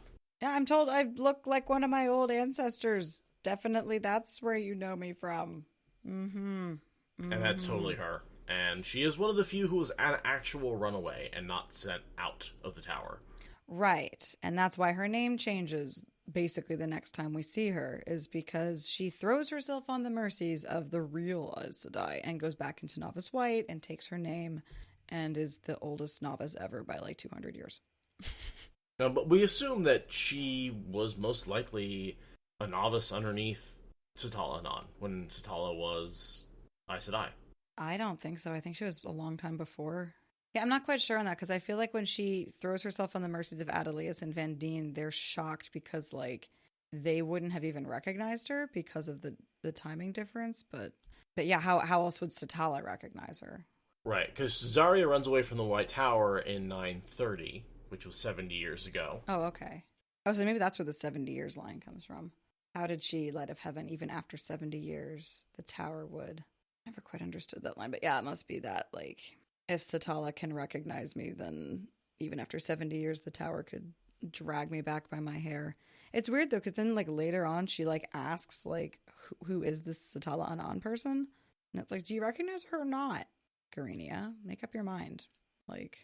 I'm told I look like one of my old ancestors. Definitely, that's where you know me from. And that's totally her. And she is one of the few who was an actual runaway and not sent out of the Tower. Right. And that's why her name changes basically the next time we see her, is because she throws herself on the mercies of the real Aes Sedai and goes back into Novice White and takes her name and is the oldest novice ever by like 200 years. But we assume that she was most likely a novice underneath Satalle Anan when Satalle was Aes Sedai. I don't think so. I think she was a long time before. Yeah, I'm not quite sure on that, because I feel like when she throws herself on the mercies of Adelius and Van Dien, they're shocked because like they wouldn't have even recognized her because of the timing difference. But yeah, how else would Satalle recognize her? Right, because Zarya runs away from the White Tower in 930, which was 70 years ago. Oh, okay. Oh, so maybe that's where the 70 years line comes from. How did she, light of heaven, even after 70 years, the Tower would... Never quite understood that line, but yeah, it must be that, like, if Satalle can recognize me, then even after 70 years, the Tower could drag me back by my hair. It's weird, though, because then, like, later on, she, like, asks, like, who is this Satalle Anan person? And it's like, do you recognize her or not? Garenia, make up your mind. Like...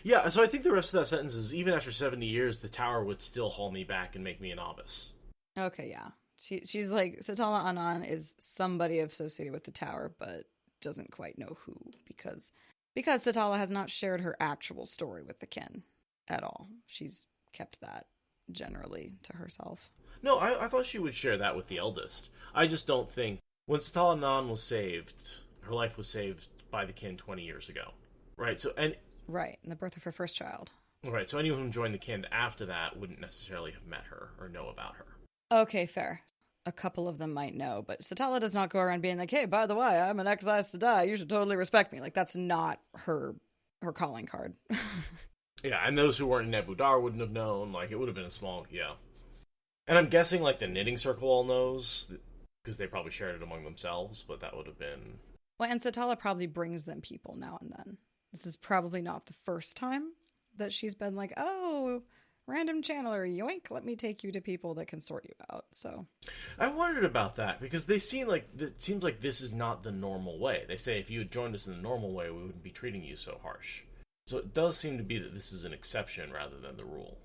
Yeah, so I think the rest of that sentence is, even after 70 years, the Tower would still haul me back and make me a novice. Okay, yeah. She's like, Satalle Anan is somebody associated with the Tower, but doesn't quite know who, because Satalle has not shared her actual story with the kin at all. She's kept that generally to herself. No, I thought she would share that with the eldest. I just don't think... When Satalle Anan was saved, her life was saved by the kin 20 years ago. Right, Right, and the birth of her first child. Right, so anyone who joined the kin after that wouldn't necessarily have met her or know about her. Okay, fair. A couple of them might know, but Satalle does not go around being like, hey, by the way, I'm an ex-Aes Sedai, you should totally respect me. Like, that's not her calling card. Yeah, and those who weren't in Ebou Dar wouldn't have known. Like, it would have been a small, yeah. And I'm guessing, like, the knitting circle all knows, because they probably shared it among themselves, but that would have been... Well, and Satalle probably brings them people now and then. This is probably not the first time that she's been like, oh... Random channeler, yoink, let me take you to people that can sort you out, so. I wondered about that, because it seems like this is not the normal way. They say if you had joined us in the normal way, we wouldn't be treating you so harsh. So it does seem to be that this is an exception rather than the rule.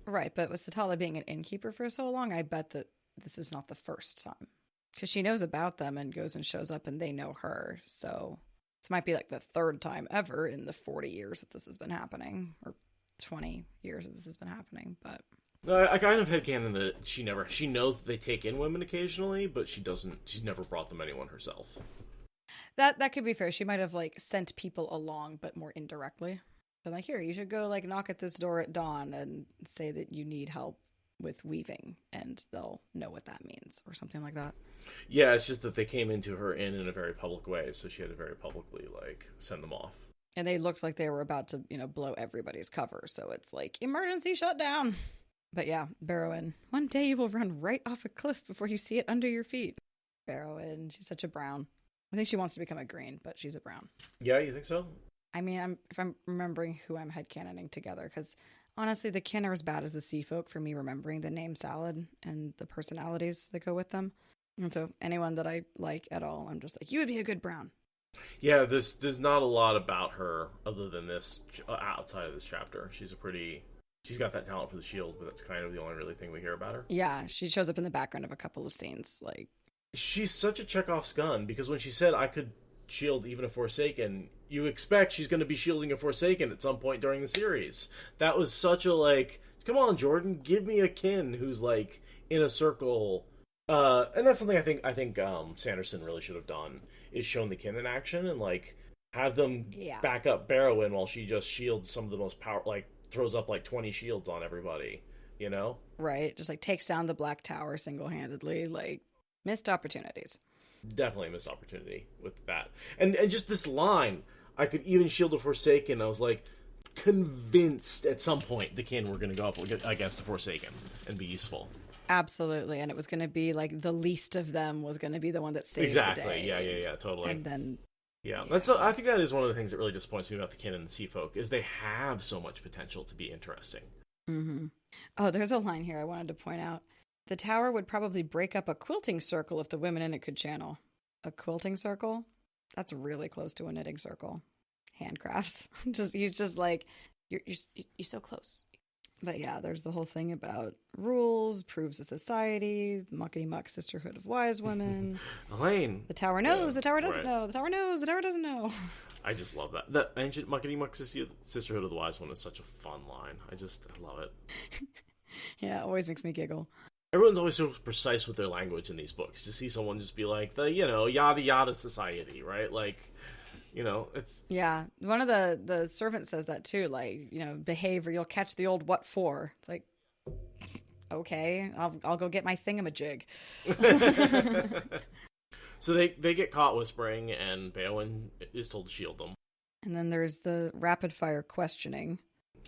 Right, but with Satalle being an innkeeper for so long, I bet that this is not the first time. Because she knows about them and goes and shows up and they know her. So this might be like the third time ever in the 40 years that this has been happening. Or 20 years that this has been happening, but... I kind of headcanon that she knows that they take in women occasionally, but she's never brought them anyone herself. That could be fair. She might have, like, sent people along, but more indirectly. But like, here, you should go, like, knock at this door at dawn and say that you need help with weaving, and they'll know what that means, or something like that. Yeah, it's just that they came into her in a very public way, so she had to very publicly, like, send them off. And they looked like they were about to, blow everybody's cover, so it's like, emergency shutdown! But yeah, Barrowan, one day you will run right off a cliff before you see it under your feet. Barrowan, she's such a brown. I think she wants to become a green, but she's a brown. Yeah, you think so? I mean, if I'm remembering who I'm headcanoning together, because honestly, the kin are as bad as the sea folk for me remembering the name Salad and the personalities that go with them. And so anyone that I like at all, I'm just like, you would be a good brown. Yeah, there's not a lot about her other than this, outside of this chapter. She's got that talent for the shield, but that's kind of the only really thing we hear about her. Yeah, she shows up in the background of a couple of scenes. Like, she's such a Chekhov's gun, because when she said, I could shield even a Forsaken, you expect she's going to be shielding a Forsaken at some point during the series. That was such a, like, come on, Jordan, give me a kin who's, like, in a circle. And that's something I think Sanderson really should have done, is shown the kin in action and, like, have them back up Barrowan while she just shields some of the most throws up, like, 20 shields on everybody, you know? Right, just, like, takes down the Black Tower single-handedly, like, missed opportunities. Definitely a missed opportunity with that. And just this line, I could even shield a Forsaken. I was like, convinced at some point the kin were going to go up against a Forsaken and be useful. Absolutely, and it was going to be like the least of them was going to be the one that saved the day. Yeah, totally. And then, I think that is one of the things that really disappoints me about the kin and the sea folk, is they have so much potential to be interesting. Mm-hmm. Oh, there's a line here I wanted to point out. The tower would probably break up a quilting circle if the women in it could channel. A quilting circle? That's really close to a knitting circle. Handcrafts. He's just like, you're so close. But yeah, there's the whole thing about rules, proves of society, muckety muck sisterhood of wise women. Elayne. The tower knows, the tower doesn't know. The tower knows, the tower doesn't know. I just love that. The ancient muckety muck sisterhood of the wise one is such a fun line. I love it. Yeah, it always makes me giggle. Everyone's always so precise with their language in these books. To see someone just be like, the, yada yada society, right? Like, it's... Yeah, one of the servants says that too, like, behave or you'll catch the old what for. It's like, okay, I'll go get my thingamajig. So they get caught whispering, and Beowulf is told to shield them. And then there's the rapid fire questioning.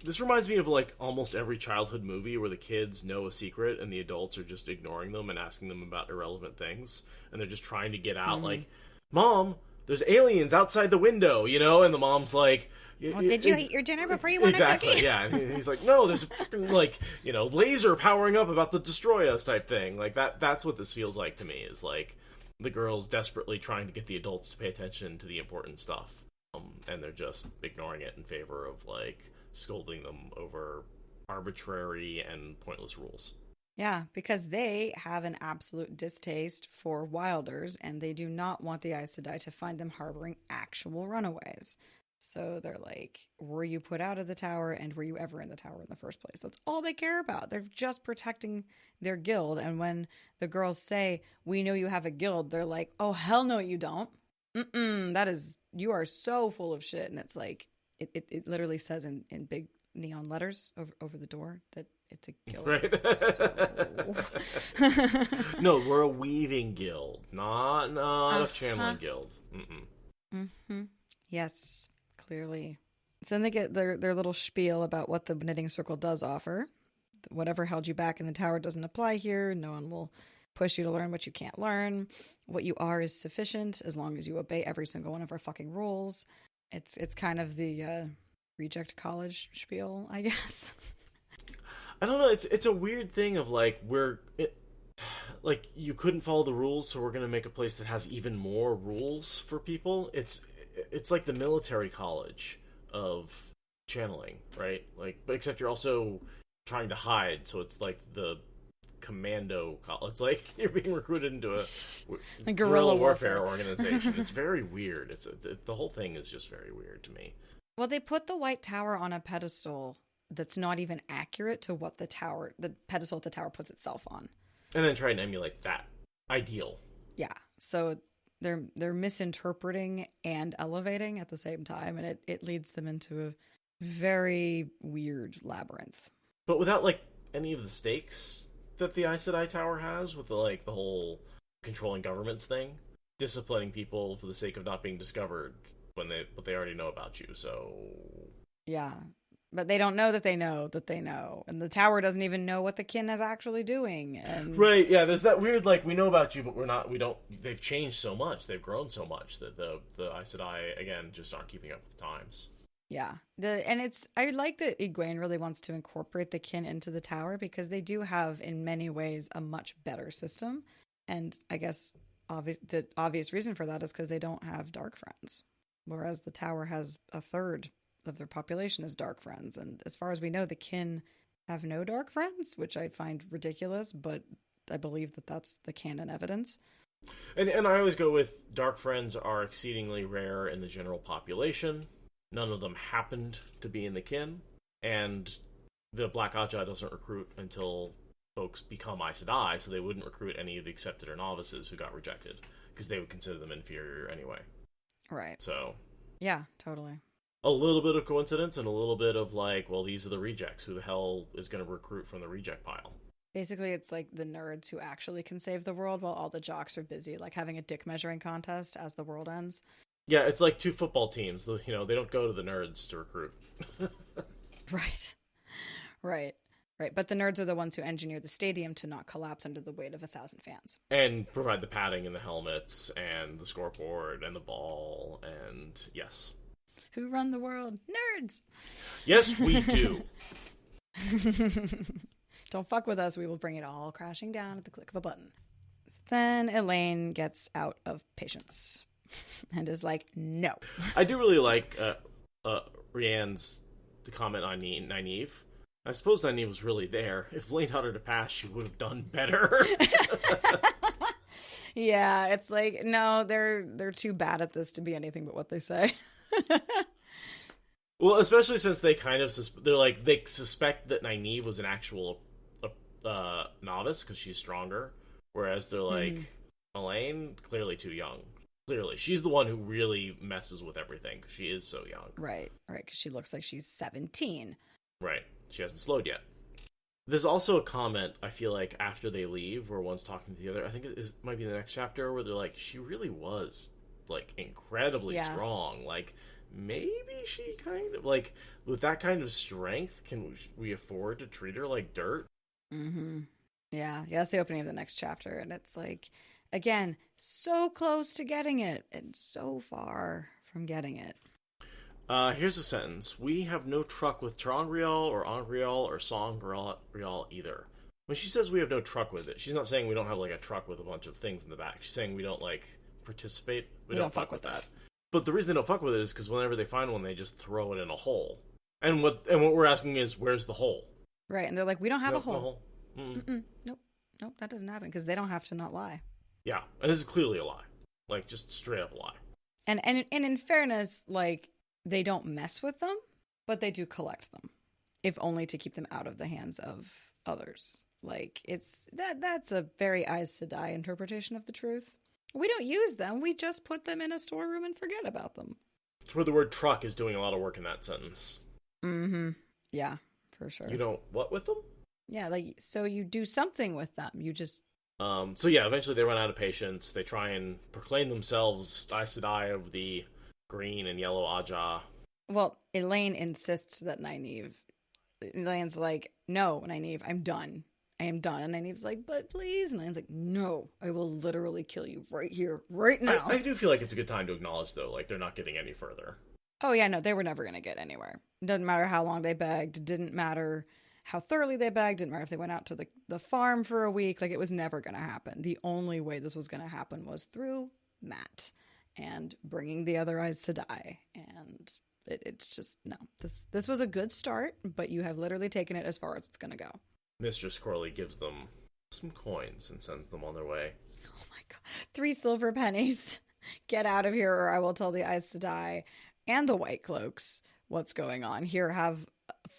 This reminds me of, like, almost every childhood movie where the kids know a secret and the adults are just ignoring them and asking them about irrelevant things. And they're just trying to get out, like, Mom, there's aliens outside the window, And the mom's like... Well, did you eat your dinner before you went exactly, a cookie? Yeah. And he's like, no, there's a freaking, like, laser powering up about to destroy us type thing. Like, that's what this feels like to me, is, like, the girls desperately trying to get the adults to pay attention to the important stuff. And they're just ignoring it in favor of, like... scolding them over arbitrary and pointless rules. Yeah, because they have an absolute distaste for wilders, and they do not want the Aes Sedai to find them harboring actual runaways. So they're like, were you put out of the tower, and were you ever in the tower in the first place? That's all they care about. They're just protecting their guild, and when the girls say, we know you have a guild, they're like, oh, hell no, you don't. You are so full of shit. And it's like, It literally says in big neon letters over the door that it's a guild. Right. No, we're a weaving guild, not a channeling guild. Mm-hmm. Yes, clearly. So then they get their little spiel about what the knitting circle does offer. Whatever held you back in the tower doesn't apply here. No one will push you to learn what you can't learn. What you are is sufficient as long as you obey every single one of our fucking rules. It's kind of the reject college spiel, I guess. I don't know. It's a weird thing of like like you couldn't follow the rules, so we're gonna make a place that has even more rules for people. It's like the military college of channeling, right? Like, but except you're also trying to hide. So it's like the commando. It's like you're being recruited into a guerrilla warfare organization. It's very weird. The whole thing is just very weird to me. Well, they put the White Tower on a pedestal that's not even accurate to what the pedestal the tower puts itself on. And then try and emulate that ideal. Yeah. So they're misinterpreting and elevating at the same time, and it leads them into a very weird labyrinth. But without like any of the stakes that the Aes Sedai Tower has, with the whole controlling governments thing, disciplining people for the sake of not being discovered but they already know about you. So yeah, but they don't know that they know that they know, and the tower doesn't even know what the kin is actually doing. And... Right? Yeah, there's that weird we know about you, but we don't. They've changed so much, they've grown so much that the Aes Sedai again just aren't keeping up with the times. Yeah, I like that Egwene really wants to incorporate the kin into the tower, because they do have in many ways a much better system, and I guess the obvious reason for that is because they don't have dark friends, whereas the tower has a third of their population as dark friends, and as far as we know, the kin have no dark friends, which I find ridiculous, but I believe that that's the canon evidence. And I always go with dark friends are exceedingly rare in the general population. None of them happened to be in the kin, and the Black Ajah doesn't recruit until folks become Aes Sedai, so they wouldn't recruit any of the accepted or novices who got rejected, because they would consider them inferior anyway. Right. So. Yeah, totally. A little bit of coincidence and a little bit of these are the rejects. Who the hell is going to recruit from the reject pile? Basically, it's like the nerds who actually can save the world while all the jocks are busy, having a dick measuring contest as the world ends. Yeah, it's like two football teams. They don't go to the nerds to recruit. Right. But the nerds are the ones who engineer the stadium to not collapse under the weight of 1,000 fans. And provide the padding and the helmets and the scoreboard and the ball and yes. Who run the world? Nerds! Yes, we do. Don't fuck with us. We will bring it all crashing down at the click of a button. So then Elayne gets out of patience and is like, no. I do really like Reanne's comment on Nyneave. I suppose Nyneave was really there. If Elayne taught her to pass, she would have done better. Yeah, it's like, no, they're too bad at this to be anything but what they say. Well, especially since they kind of they suspect that Nyneave was an actual novice because she's stronger, whereas they're like, Elayne, clearly too young. Clearly, she's the one who really messes with everything because she is so young. Right, because she looks like she's 17. Right, she hasn't slowed yet. There's also a comment, I feel like, after they leave, where one's talking to the other. I think it might be the next chapter, where they're like, she really was incredibly strong. Maybe she kind of with that kind of strength, can we afford to treat her like dirt? Yeah, that's the opening of the next chapter, and it's again, so close to getting it and so far from getting it. Here's a sentence: we have no truck with Terangrial or Angrial or Sangrial either. When she says we have no truck with it, she's not saying we don't have a truck with a bunch of things in the back. She's saying we don't participate. We don't fuck with that. But the reason they don't fuck with it is because whenever they find one, they just throw it in a hole. And what we're asking is, where's the hole? Right, and they're like, we don't have a hole. Nope, that doesn't happen because they don't have to not lie. Yeah, and this is clearly a lie, just straight up a lie. And in fairness, they don't mess with them, but they do collect them, if only to keep them out of the hands of others. That's a very Aes Sedai interpretation of the truth. We don't use them. We just put them in a storeroom and forget about them. It's where the word truck is doing a lot of work in that sentence. Yeah, for sure. You don't what with them? Yeah, so you do something with them. You just... So yeah, eventually they run out of patience. They try and proclaim themselves Aes Sedai of the green and yellow Ajah. Well, Elayne insists that Nyneave... Elaine's like, no, Nyneave, I'm done. I am done. And Nynaeve's like, but please. And Elaine's like, no, I will literally kill you right here, right now. I do feel like it's a good time to acknowledge, though, they're not getting any further. Oh, yeah, no, they were never going to get anywhere. Doesn't matter how long they begged. Didn't matter how thoroughly they begged. Didn't matter if they went out to the farm for a week. It was never going to happen. The only way this was going to happen was through Matt and bringing the other Aes Sedai. And It's just, no. This was a good start, but you have literally taken it as far as it's going to go. Mistress Corly gives them some coins and sends them on their way. Oh my god. 3 silver pennies. Get out of here or I will tell the Aes Sedai and the White Cloaks what's going on. Here, have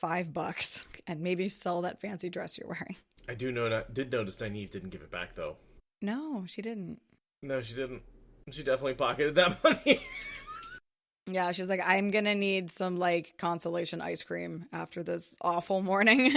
$5 and maybe sell that fancy dress you're wearing. I did notice Nyneave didn't give it back, though. No, she didn't. No, she didn't. She definitely pocketed that money. Yeah, she was like, I'm going to need some, like, consolation ice cream after this awful morning.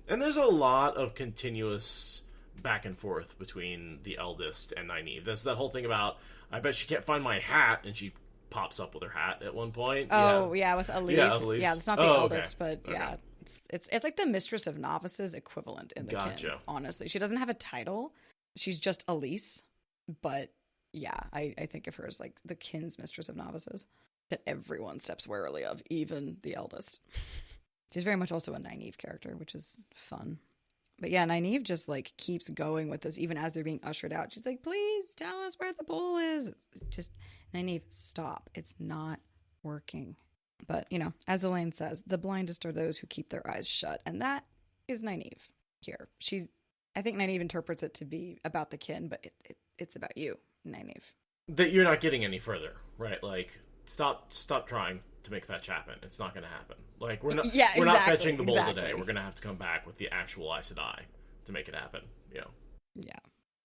And there's a lot of continuous back and forth between the eldest and Nyneave. That's that whole thing about, I bet she can't find my hat, and she pops up with her hat at one point. Oh, yeah, with Elise. Yeah, Elise. Yeah, it's not the eldest, okay. but yeah. It's like the Mistress of Novices equivalent in the Gotcha. kin, honestly. She doesn't have a title. She's just Elise, but yeah, I think of her as like the kin's Mistress of Novices that everyone steps warily of, even the eldest. She's very much also a Nyneave character, which is fun. But yeah, Nyneave just like keeps going with this even as they're being ushered out. She's like, please tell us where the bowl is. It's just, Nyneave, stop. It's not working. But, you know, as Elayne says, the blindest are those who keep their eyes shut. And that is Nyneave here. I think Nyneave interprets it to be about the kin, but it's about you, Nyneave. That you're not getting any further, right? Like, stop trying to make fetch happen. It's not going to happen. Like, we're not fetching the bowl today. We're going to have to come back with the actual Aes Sedai to make it happen, you know? Yeah.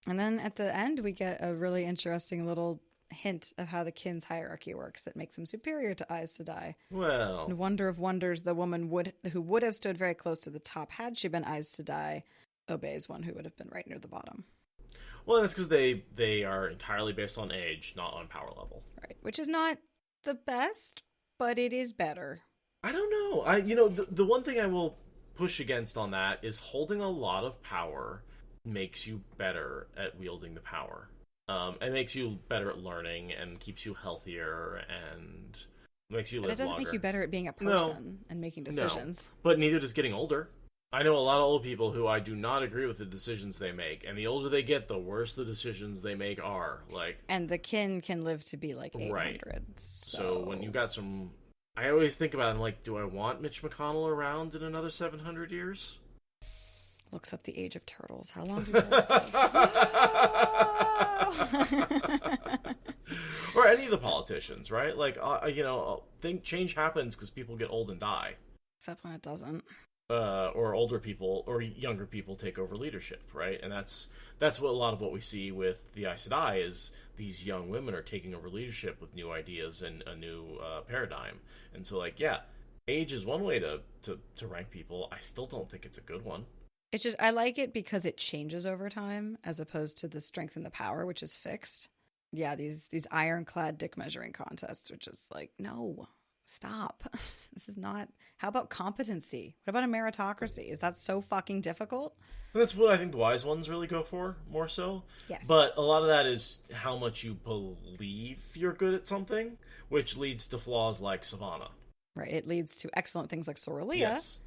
And then at the end, we get a really interesting little hint of how the kin's hierarchy works that makes them superior to Aes Sedai. Well, In wonder of wonders, the woman who would have stood very close to the top had she been Aes Sedai obeys one who would have been right near the bottom. well, that's because they are entirely based on age, not on power level. Right, which is not the best, but it is better. I don't know. The one thing I will push against on that is holding a lot of power makes you better at wielding the power. It makes you better at learning and keeps you healthier and makes you live longer. But it doesn't make you better at being a person and making decisions. No, but neither does getting older. I know a lot of old people who I do not agree with the decisions they make, and the older they get, the worse the decisions they make are. Like, and the kin can live to be like 800. Right. So So when you got some, I always think about it, I'm like, do I want Mitch McConnell around in another 700 years? Looks up the age of turtles. How long do turtles live? Or any of the politicians, right? Like, think change happens because people get old and die. Except when it doesn't. Or older people or younger people take over leadership, right? And that's what a lot of what we see with the Aes Sedai is these young women are taking over leadership with new ideas and a new paradigm. And so, like, yeah, age is one way to rank people. I still don't think it's a good one. It's just, I like it because it changes over time as opposed to the strength and the power, which is fixed. Yeah, these ironclad dick measuring contests are just like, no, stop. This is not. How about competency? What about a meritocracy? Is that so fucking difficult? And that's what I think the wise ones really go for, more so. Yes. But a lot of that is how much you believe you're good at something, which leads to flaws like Savannah. Right. It leads to excellent things like Soralia, Yes.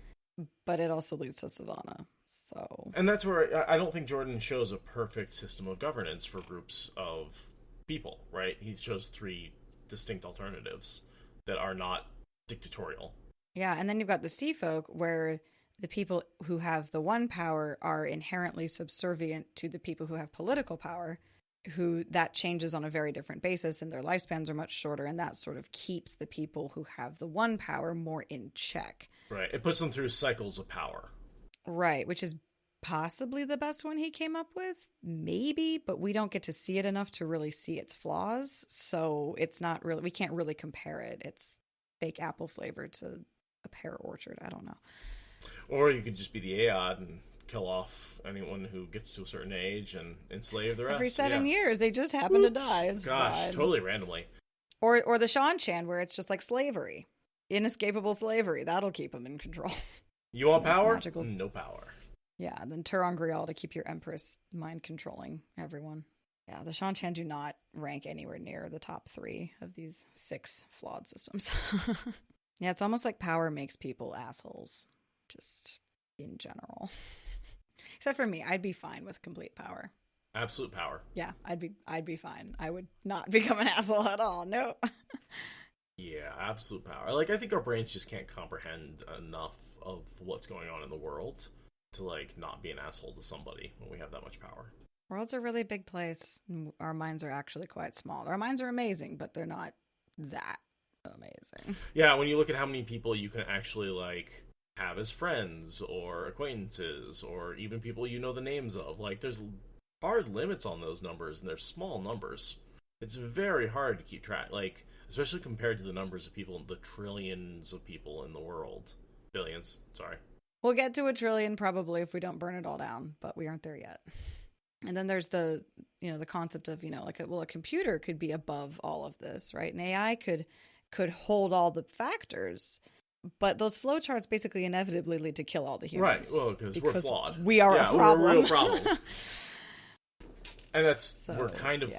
but it also leads to Savannah. So. And that's where I don't think Jordan shows a perfect system of governance for groups of people, right? He shows 3 distinct alternatives that are not dictatorial. Yeah, and then you've got the Sea Folk, where the people who have the one power are inherently subservient to the people who have political power, who that changes on a very different basis, and their lifespans are much shorter, and that sort of keeps the people who have the one power more in check. Right. It puts them through cycles of power. Right, which is possibly the best one he came up with, maybe, but we don't get to see it enough to really see its flaws, so it's not really, we can't really compare it. It's fake apple flavor to a pear orchard. I don't know. Or you could just be the Aod and kill off anyone who gets to a certain age and enslave the rest. Every 7 years, they just happen to die. It's Gosh, fine. totally randomly. Or the Shan Chan, where it's just like slavery. Inescapable slavery. That'll keep them in control. You want power? Magical. No power. Yeah, and then Turon Grial to keep your Empress mind controlling everyone. Yeah, the Shan Chan do not rank anywhere near the top 3 of these 6 flawed systems. Yeah, it's almost like power makes people assholes, just in general. Except for me, I'd be fine with complete power. Absolute power. Yeah, I'd be fine. I would not become an asshole at all. No. Yeah, absolute power. Like, I think our brains just can't comprehend enough of what's going on in the world to, like, not be an asshole to somebody when we have that much power. World's a really big place. Our minds are actually quite small. Our minds are amazing, but they're not that amazing. Yeah, when you look at how many people you can actually, like, have as friends or acquaintances or even people you know the names of, like, there's hard limits on those numbers, and they're small numbers. It's very hard to keep track, like, especially compared to the numbers of people, the trillions of people in the world. Billions, sorry. We'll get to a trillion probably if we don't burn it all down, but we aren't there yet. And then there's the concept of, like, a computer could be above all of this, right? An AI could hold all the factors, but those flowcharts basically inevitably lead to kill all the humans. Right, well, because we're flawed. We are a problem. We're a real problem. And we're kind of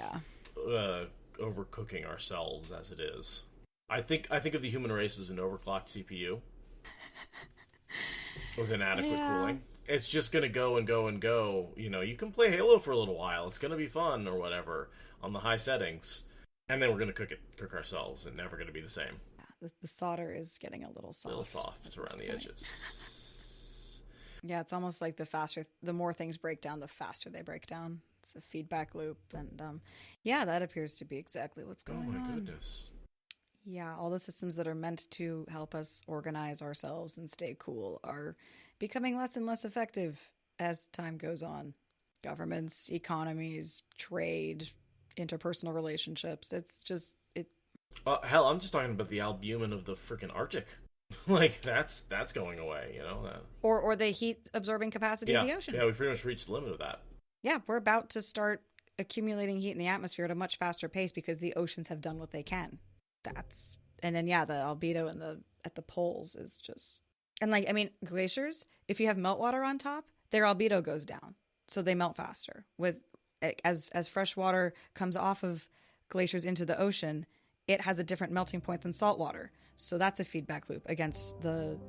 overcooking ourselves as it is. I think of the human race as an overclocked CPU with inadequate cooling. It's just going to go and go and go. You can play Halo for a little while. It's going to be fun or whatever on the high settings. And then we're going to cook ourselves and never going to be the same. Yeah, the solder is getting a little soft. A little soft around the edges. Yeah, it's almost like the more things break down, the faster they break down. It's a feedback loop. And that appears to be exactly what's going on. Oh my goodness. Yeah, all the systems that are meant to help us organize ourselves and stay cool are becoming less and less effective as time goes on. Governments, economies, trade, interpersonal relationships. It's just hell, I'm just talking about the albumin of the freaking Arctic. Like, that's going away, Or the heat absorbing capacity of the ocean. Yeah, we pretty much reached the limit of that. Yeah, we're about to start accumulating heat in the atmosphere at a much faster pace because the oceans have done what they can. And then the albedo at the poles is just, and glaciers, if you have meltwater on top, their albedo goes down, so they melt faster. As fresh water comes off of glaciers into the ocean, it has a different melting point than salt water, so that's a feedback loop against the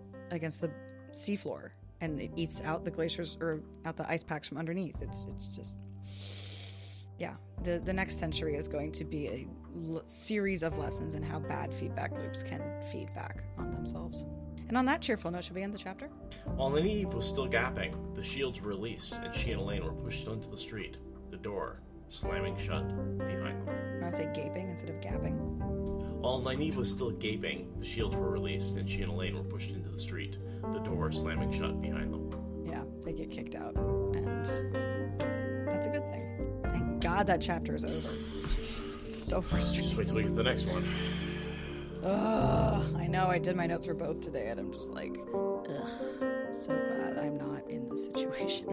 seafloor, and it eats out the glaciers or out the ice packs from underneath. It's just. Yeah, the next century is going to be a series of lessons in how bad feedback loops can feed back on themselves. And on that cheerful note, should we end the chapter? While Nyneave was still gapping, the shields were released, and she and Elayne were pushed onto the street, the door slamming shut behind them. I'm going to say gaping instead of gapping. While Nyneave was still gaping, the shields were released, and she and Elayne were pushed into the street, the door slamming shut behind them. Yeah, they get kicked out, and that's a good thing. Thank God that chapter is over. It's so frustrating. Just wait till we get to the next one. Ugh, I know, I did my notes for both today, and I'm just like, ugh, so glad I'm not in this situation.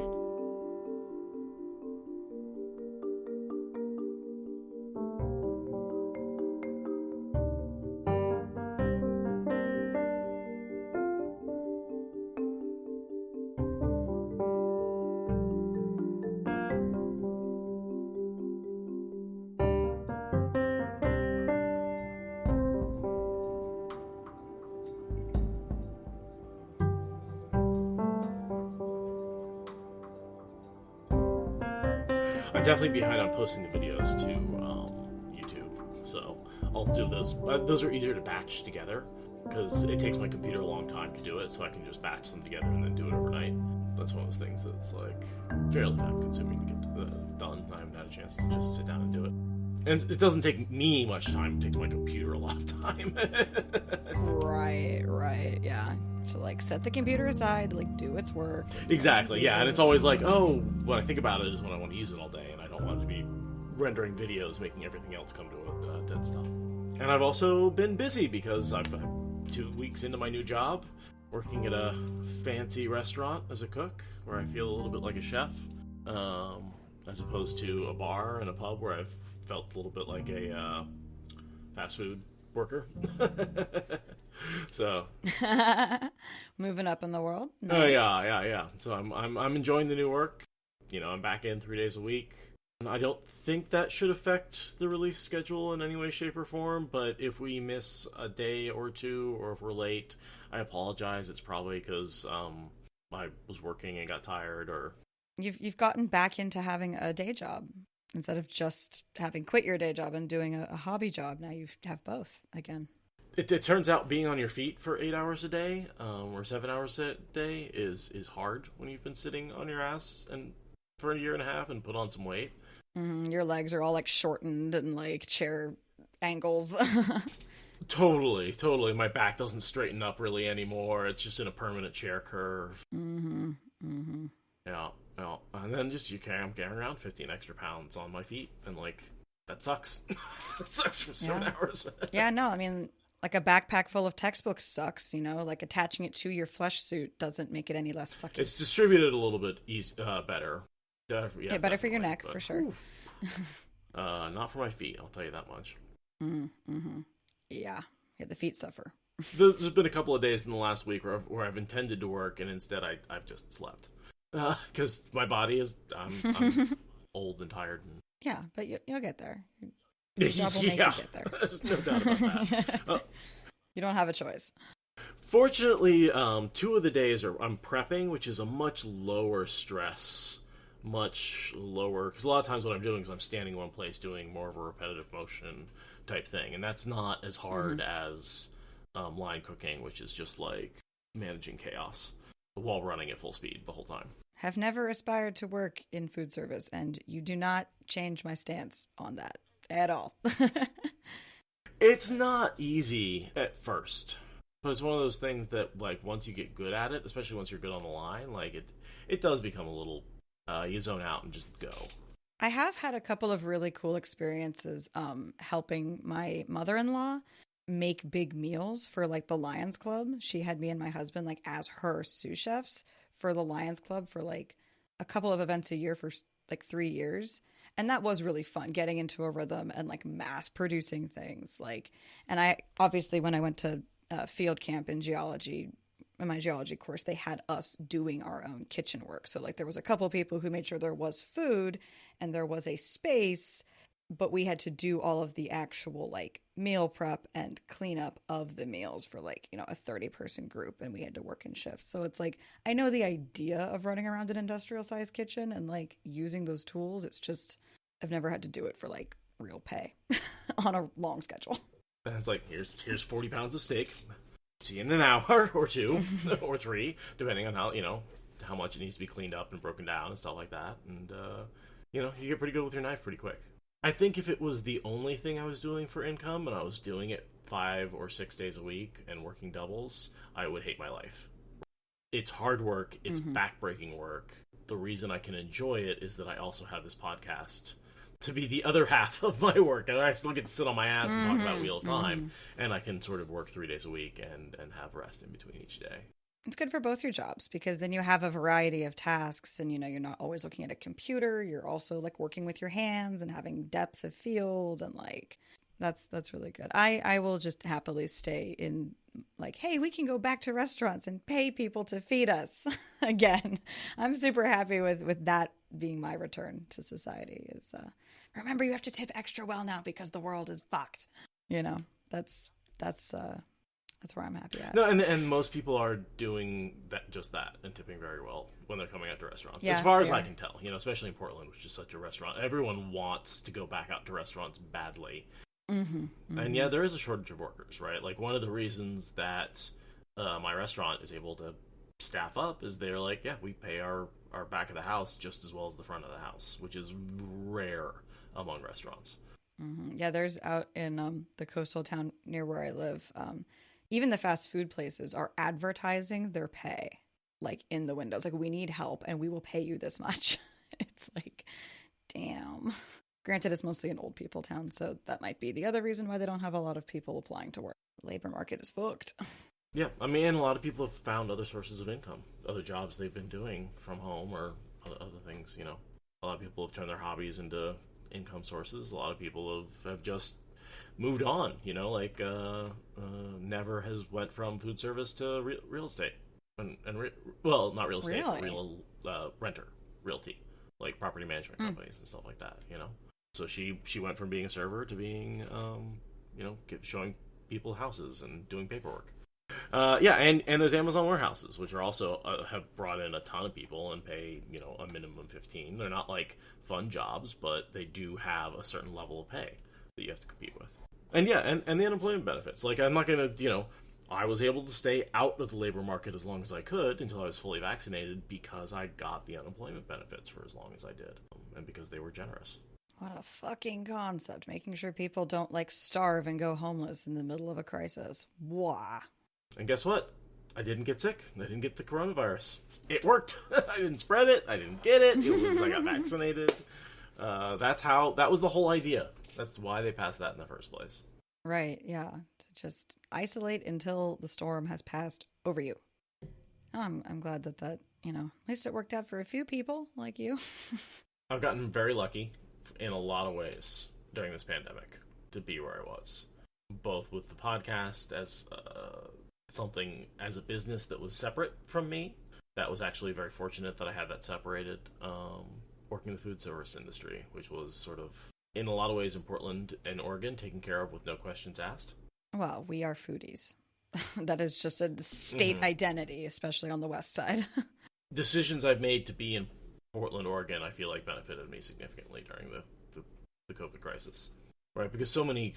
I'm definitely behind on posting the videos to YouTube, so I'll do those. Those are easier to batch together because it takes my computer a long time to do it, so I can just batch them together and then do it overnight. That's one of those things that's like fairly time consuming to get done. I haven't had a chance to just sit down and do it. And it doesn't take me much time, it takes my computer a lot of time. Right, yeah. To like set the computer aside, like do its work. Exactly, yeah, and it's always like, oh, when I think about it is when I want to use it all day, and I don't want to be rendering videos, making everything else come to a dead stop. And I've also been busy because I'm 2 weeks into my new job, working at a fancy restaurant as a cook, where I feel a little bit like a chef, as opposed to a bar and a pub where I've felt a little bit like a fast food worker. So moving up in the world. Nice. Oh yeah. So I'm enjoying the new work. I'm back in 3 days a week. I don't think that should affect the release schedule in any way, shape, or form, but if we miss a day or two, or if we're late, I apologize. It's probably because I was working and got tired, or... You've gotten back into having a day job. Instead of just having quit your day job and doing a hobby job, now you have both again. it turns out being on your feet for 8 hours a day, or 7 hours a day is hard when you've been sitting on your ass and for a year and a half and put on some weight. Your legs are all like shortened and like chair angles. Totally. My back doesn't straighten up really anymore. It's just in a permanent chair curve. Yeah. And then I'm carrying around 15 extra pounds on my feet, and like that sucks. It sucks for 7 hours. Yeah, no, I mean, like a backpack full of textbooks sucks. Like attaching it to your flesh suit doesn't make it any less sucky. It's distributed a little bit better. Better for your neck, for sure. Not for my feet, I'll tell you that much. Yeah, the feet suffer. There's been a couple of days in the last week where I've intended to work, and instead I've just slept. Because my body is, I'm old and tired. Yeah, but you'll get there. Your job will make you get there. There's no doubt about that. You don't have a choice. Fortunately, 2 of the days I'm prepping, which is a much lower stress, much lower, because a lot of times what I'm doing is I'm standing in one place doing more of a repetitive motion type thing, and that's not as hard as line cooking, which is just like managing chaos while running at full speed the whole time. Have never aspired to work in food service, and you do not change my stance on that at all. It's not easy at first, but it's one of those things that, like, once you get good at it, especially once you're good on the line, like, it does become a little, you zone out and just go. I have had a couple of really cool experiences helping my mother-in-law make big meals for, like, the Lions Club. She had me and my husband, like, as her sous chefs for the Lions Club for, like, a couple of events a year for, like, 3 years. And that was really fun, getting into a rhythm and, like, mass producing things. Like, and I, obviously, when I went to field camp in geology, in my geology course, they had us doing our own kitchen work. So, like, there was a couple of people who made sure there was food and there was a space, but we had to do all of the actual, like, meal prep and cleanup of the meals for, like, a 30-person group, and we had to work in shifts. So it's like, I know the idea of running around an industrial-sized kitchen and, like, using those tools. It's just, I've never had to do it for, like, real pay on a long schedule. And it's like, here's 40 pounds of steak. See you in an hour or 2 or 3, depending on how much it needs to be cleaned up and broken down and stuff like that. And, you get pretty good with your knife pretty quick. I think if it was the only thing I was doing for income and I was doing it 5 or 6 days a week and working doubles, I would hate my life. It's hard work. It's backbreaking work. The reason I can enjoy it is that I also have this podcast to be the other half of my work. And I still get to sit on my ass and talk about Wheel of Time, and I can sort of work 3 days a week and have rest in between each day. It's good for both your jobs because then you have a variety of tasks and, you're not always looking at a computer. You're also, like, working with your hands and having depth of field, and, like, that's really good. I will just happily stay in, like, hey, we can go back to restaurants and pay people to feed us again. I'm super happy with that being my return to society is, remember, you have to tip extra well now because the world is fucked. That's where I'm happy at. No, and most people are doing just that, and tipping very well when they're coming out to restaurants. Yeah, as far as I can tell, especially in Portland, which is such a restaurant. Everyone wants to go back out to restaurants badly. And yeah, there is a shortage of workers, right? Like, one of the reasons that my restaurant is able to staff up is they're like, yeah, we pay our back of the house just as well as the front of the house, which is rare among restaurants. Yeah, there's out in the coastal town near where I live, even the fast food places are advertising their pay, like, in the windows. Like, we need help and we will pay you this much. It's like, damn. Granted, it's mostly an old people town, so that might be the other reason why they don't have a lot of people applying to work. The labor market is fucked. Yeah, I mean, a lot of people have found other sources of income, other jobs they've been doing from home or other things, A lot of people have turned their hobbies into income sources. A lot of people have just moved on, Never has went from food service to real estate, not real estate, really? Renter, realty, like property management companies and stuff like that, So she went from being a server to being, showing people houses and doing paperwork. And there's Amazon warehouses, which are also have brought in a ton of people and pay, a minimum 15. They're not like fun jobs, but they do have a certain level of pay that you have to compete with. And yeah, and the unemployment benefits. Like, I'm not going to, I was able to stay out of the labor market as long as I could until I was fully vaccinated because I got the unemployment benefits for as long as I did, and because they were generous. What a fucking concept, making sure people don't, like, starve and go homeless in the middle of a crisis. Wah. And guess what? I didn't get sick. I didn't get the coronavirus. It worked. I didn't spread it. I didn't get it. I got vaccinated. That was the whole idea. That's why they passed that in the first place. Right, yeah. To just isolate until the storm has passed over you. I'm glad that, at least it worked out for a few people like you. I've gotten very lucky in a lot of ways during this pandemic to be where I was. Both with the podcast as something, as a business that was separate from me. That was actually very fortunate that I had that separated. Working in the food service industry, which was sort of, in a lot of ways in Portland and Oregon, taken care of with no questions asked. Well, we are foodies. That is just a state identity, especially on the west side. Decisions I've made to be in Portland, Oregon, I feel like benefited me significantly during the COVID crisis. Right? Because so many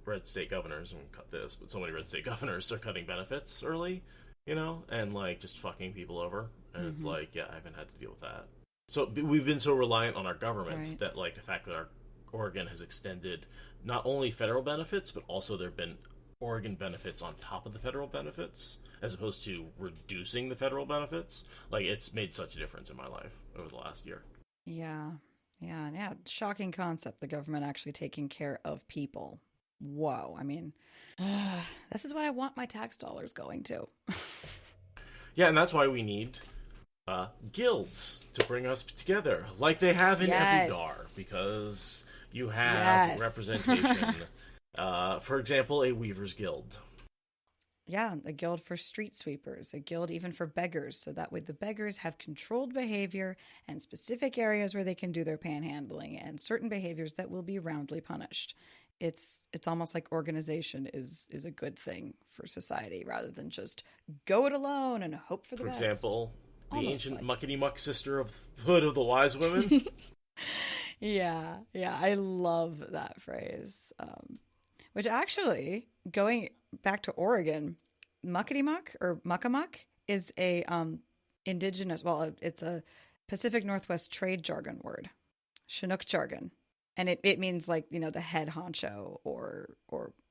red state governors, and cut this, but so many red state governors are cutting benefits early, and like just fucking people over. And it's like, yeah, I haven't had to deal with that. So we've been so reliant on our governments that, like, the fact that our Oregon has extended not only federal benefits, but also there have been Oregon benefits on top of the federal benefits, as opposed to reducing the federal benefits. Like, it's made such a difference in my life over the last year. Yeah. Shocking concept, the government actually taking care of people. Whoa. I mean, this is what I want my tax dollars going to. Yeah, and that's why we need guilds to bring us together, like they have in Ebou Dar, because you have representation. For example, a weaver's guild. Yeah, a guild for street sweepers, a guild even for beggars, so that way the beggars have controlled behavior and specific areas where they can do their panhandling and certain behaviors that will be roundly punished. It's almost like organization is a good thing for society rather than just go it alone and hope for the best. For example, the ancient muckety-muck sister of the Hood of the Wise Women. Yeah, I love that phrase. Which actually, going back to Oregon, muckety-muck or muckamuck is a indigenous, it's a Pacific Northwest trade jargon word, Chinook jargon. And it means, like, the head honcho or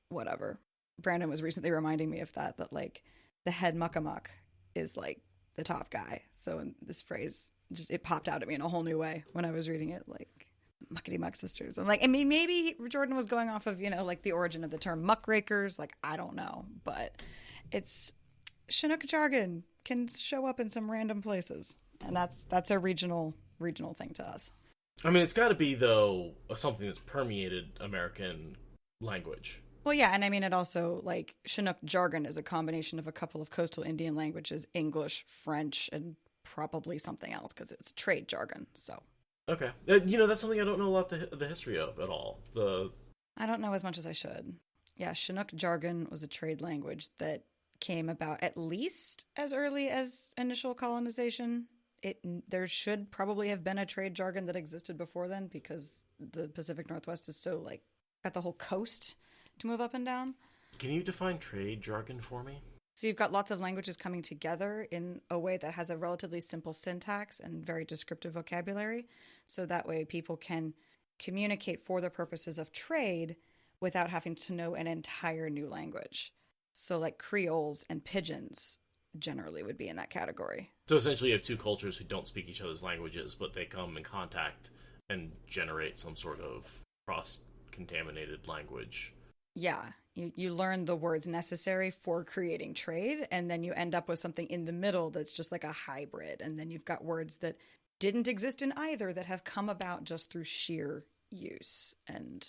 whatever. Brandon was recently reminding me of that like the head muckamuck is like the top guy. So in this phrase, it popped out at me in a whole new way when I was reading it, like muckety muck sisters. I'm like, I mean, maybe Jordan was going off of, like the origin of the term muckrakers. Like, I don't know, but it's Chinook jargon can show up in some random places. And that's a regional thing to us. I mean, it's got to be, though, something that's permeated American language. Well, yeah, and I mean, it also, like, Chinook jargon is a combination of a couple of coastal Indian languages, English, French, and probably something else, because it's trade jargon, so. Okay. That's something I don't know a lot the history of at all. I don't know as much as I should. Yeah, Chinook jargon was a trade language that came about at least as early as initial colonization. There should probably have been a trade jargon that existed before then, because the Pacific Northwest is so, like, got the whole coast to move up and down. Can you define trade jargon for me? So you've got lots of languages coming together in a way that has a relatively simple syntax and very descriptive vocabulary. So that way people can communicate for the purposes of trade without having to know an entire new language. So like Creoles and Pidgins generally would be in that category. So essentially you have two cultures who don't speak each other's languages, but they come in contact and generate some sort of cross-contaminated language. Yeah, you learn the words necessary for creating trade, and then you end up with something in the middle that's just like a hybrid. And then you've got words that didn't exist in either that have come about just through sheer use. And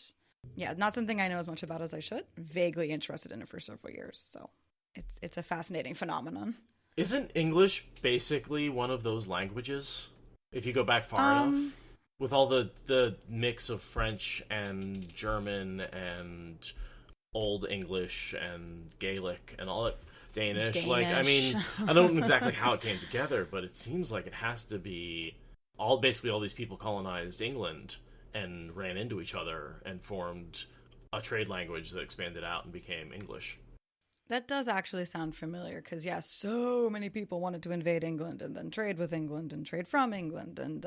yeah, not something I know as much about as I should. Vaguely interested in it for several years, so it's a fascinating phenomenon. Isn't English basically one of those languages? If you go back far enough? With all the mix of French and German and Old English and Gaelic and all that Danish. Like, I mean, I don't know exactly how it came together, but it seems like it has to be basically all these people colonized England and ran into each other and formed a trade language that expanded out and became English. That does actually sound familiar because, yeah, so many people wanted to invade England and then trade with England and trade from England. And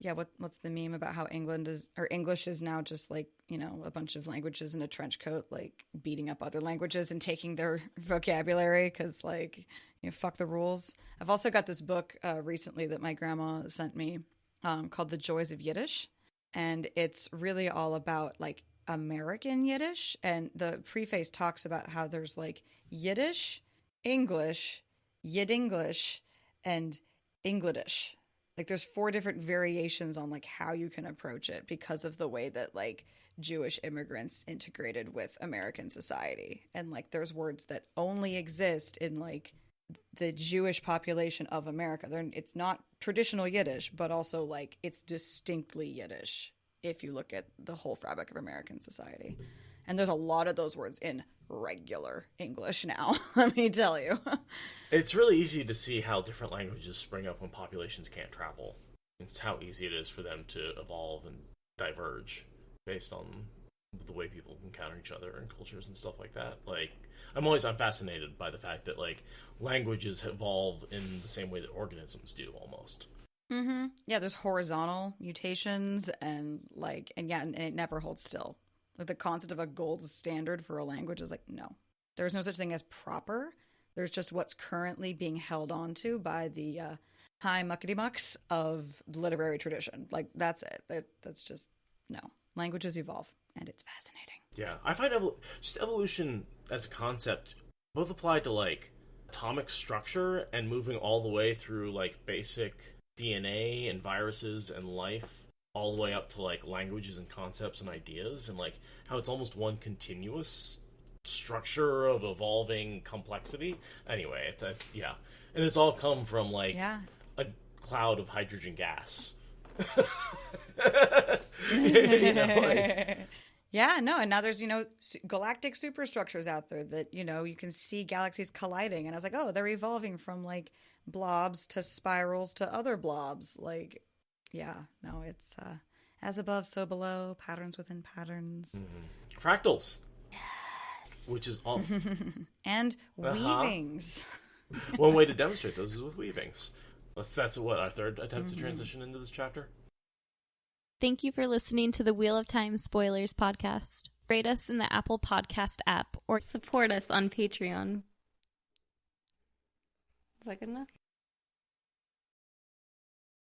yeah, what's the meme about how English is now just like, you know, a bunch of languages in a trench coat, like beating up other languages and taking their vocabulary because, like, you know, fuck the rules. I've also got this book recently that my grandma sent me called The Joys of Yiddish. And it's really all about like American Yiddish, and the preface talks about how there's like Yiddish, English, Yid-English, and English. Like there's 4 different variations on like how you can approach it because of the way that like Jewish immigrants integrated with American society. And like there's words that only exist in like the Jewish population of America. It's not traditional Yiddish, but also like it's distinctly Yiddish if you look at the whole fabric of American society. And there's a lot of those words in regular English now, let me tell you. It's really easy to see how different languages spring up when populations can't travel. It's how easy it is for them to evolve and diverge based on the way people encounter each other and cultures and stuff like that. Like, I'm fascinated by the fact that, like, languages evolve in the same way that organisms do, almost. Mm-hmm. Yeah, there's horizontal mutations and it never holds still. Like the concept of a gold standard for a language is like, no, there's no such thing as proper. There's just what's currently being held on to by the high muckety-mucks of literary tradition. Like, that's it. That's just, no. Languages evolve, and it's fascinating. Yeah, I find just evolution as a concept both applied to, like, atomic structure and moving all the way through, like, basic DNA and viruses and life, all the way up to, like, languages and concepts and ideas, and, like, how it's almost one continuous structure of evolving complexity. Anyway, yeah. And it's all come from, like, a cloud of hydrogen gas. Yeah, no, and now there's, you know, galactic superstructures out there that, you know, you can see galaxies colliding, and I was like, oh, they're evolving from, like, blobs to spirals to other blobs. Like, yeah, no, it's as above, so below, patterns within patterns. Mm-hmm. Fractals. Yes. Which is all. And weavings. One way to demonstrate those is with weavings. That's what, our third attempt to transition into this chapter? Thank you for listening to the Wheel of Time Spoilers podcast. Rate us in the Apple Podcast app or support us on Patreon. Is that good enough?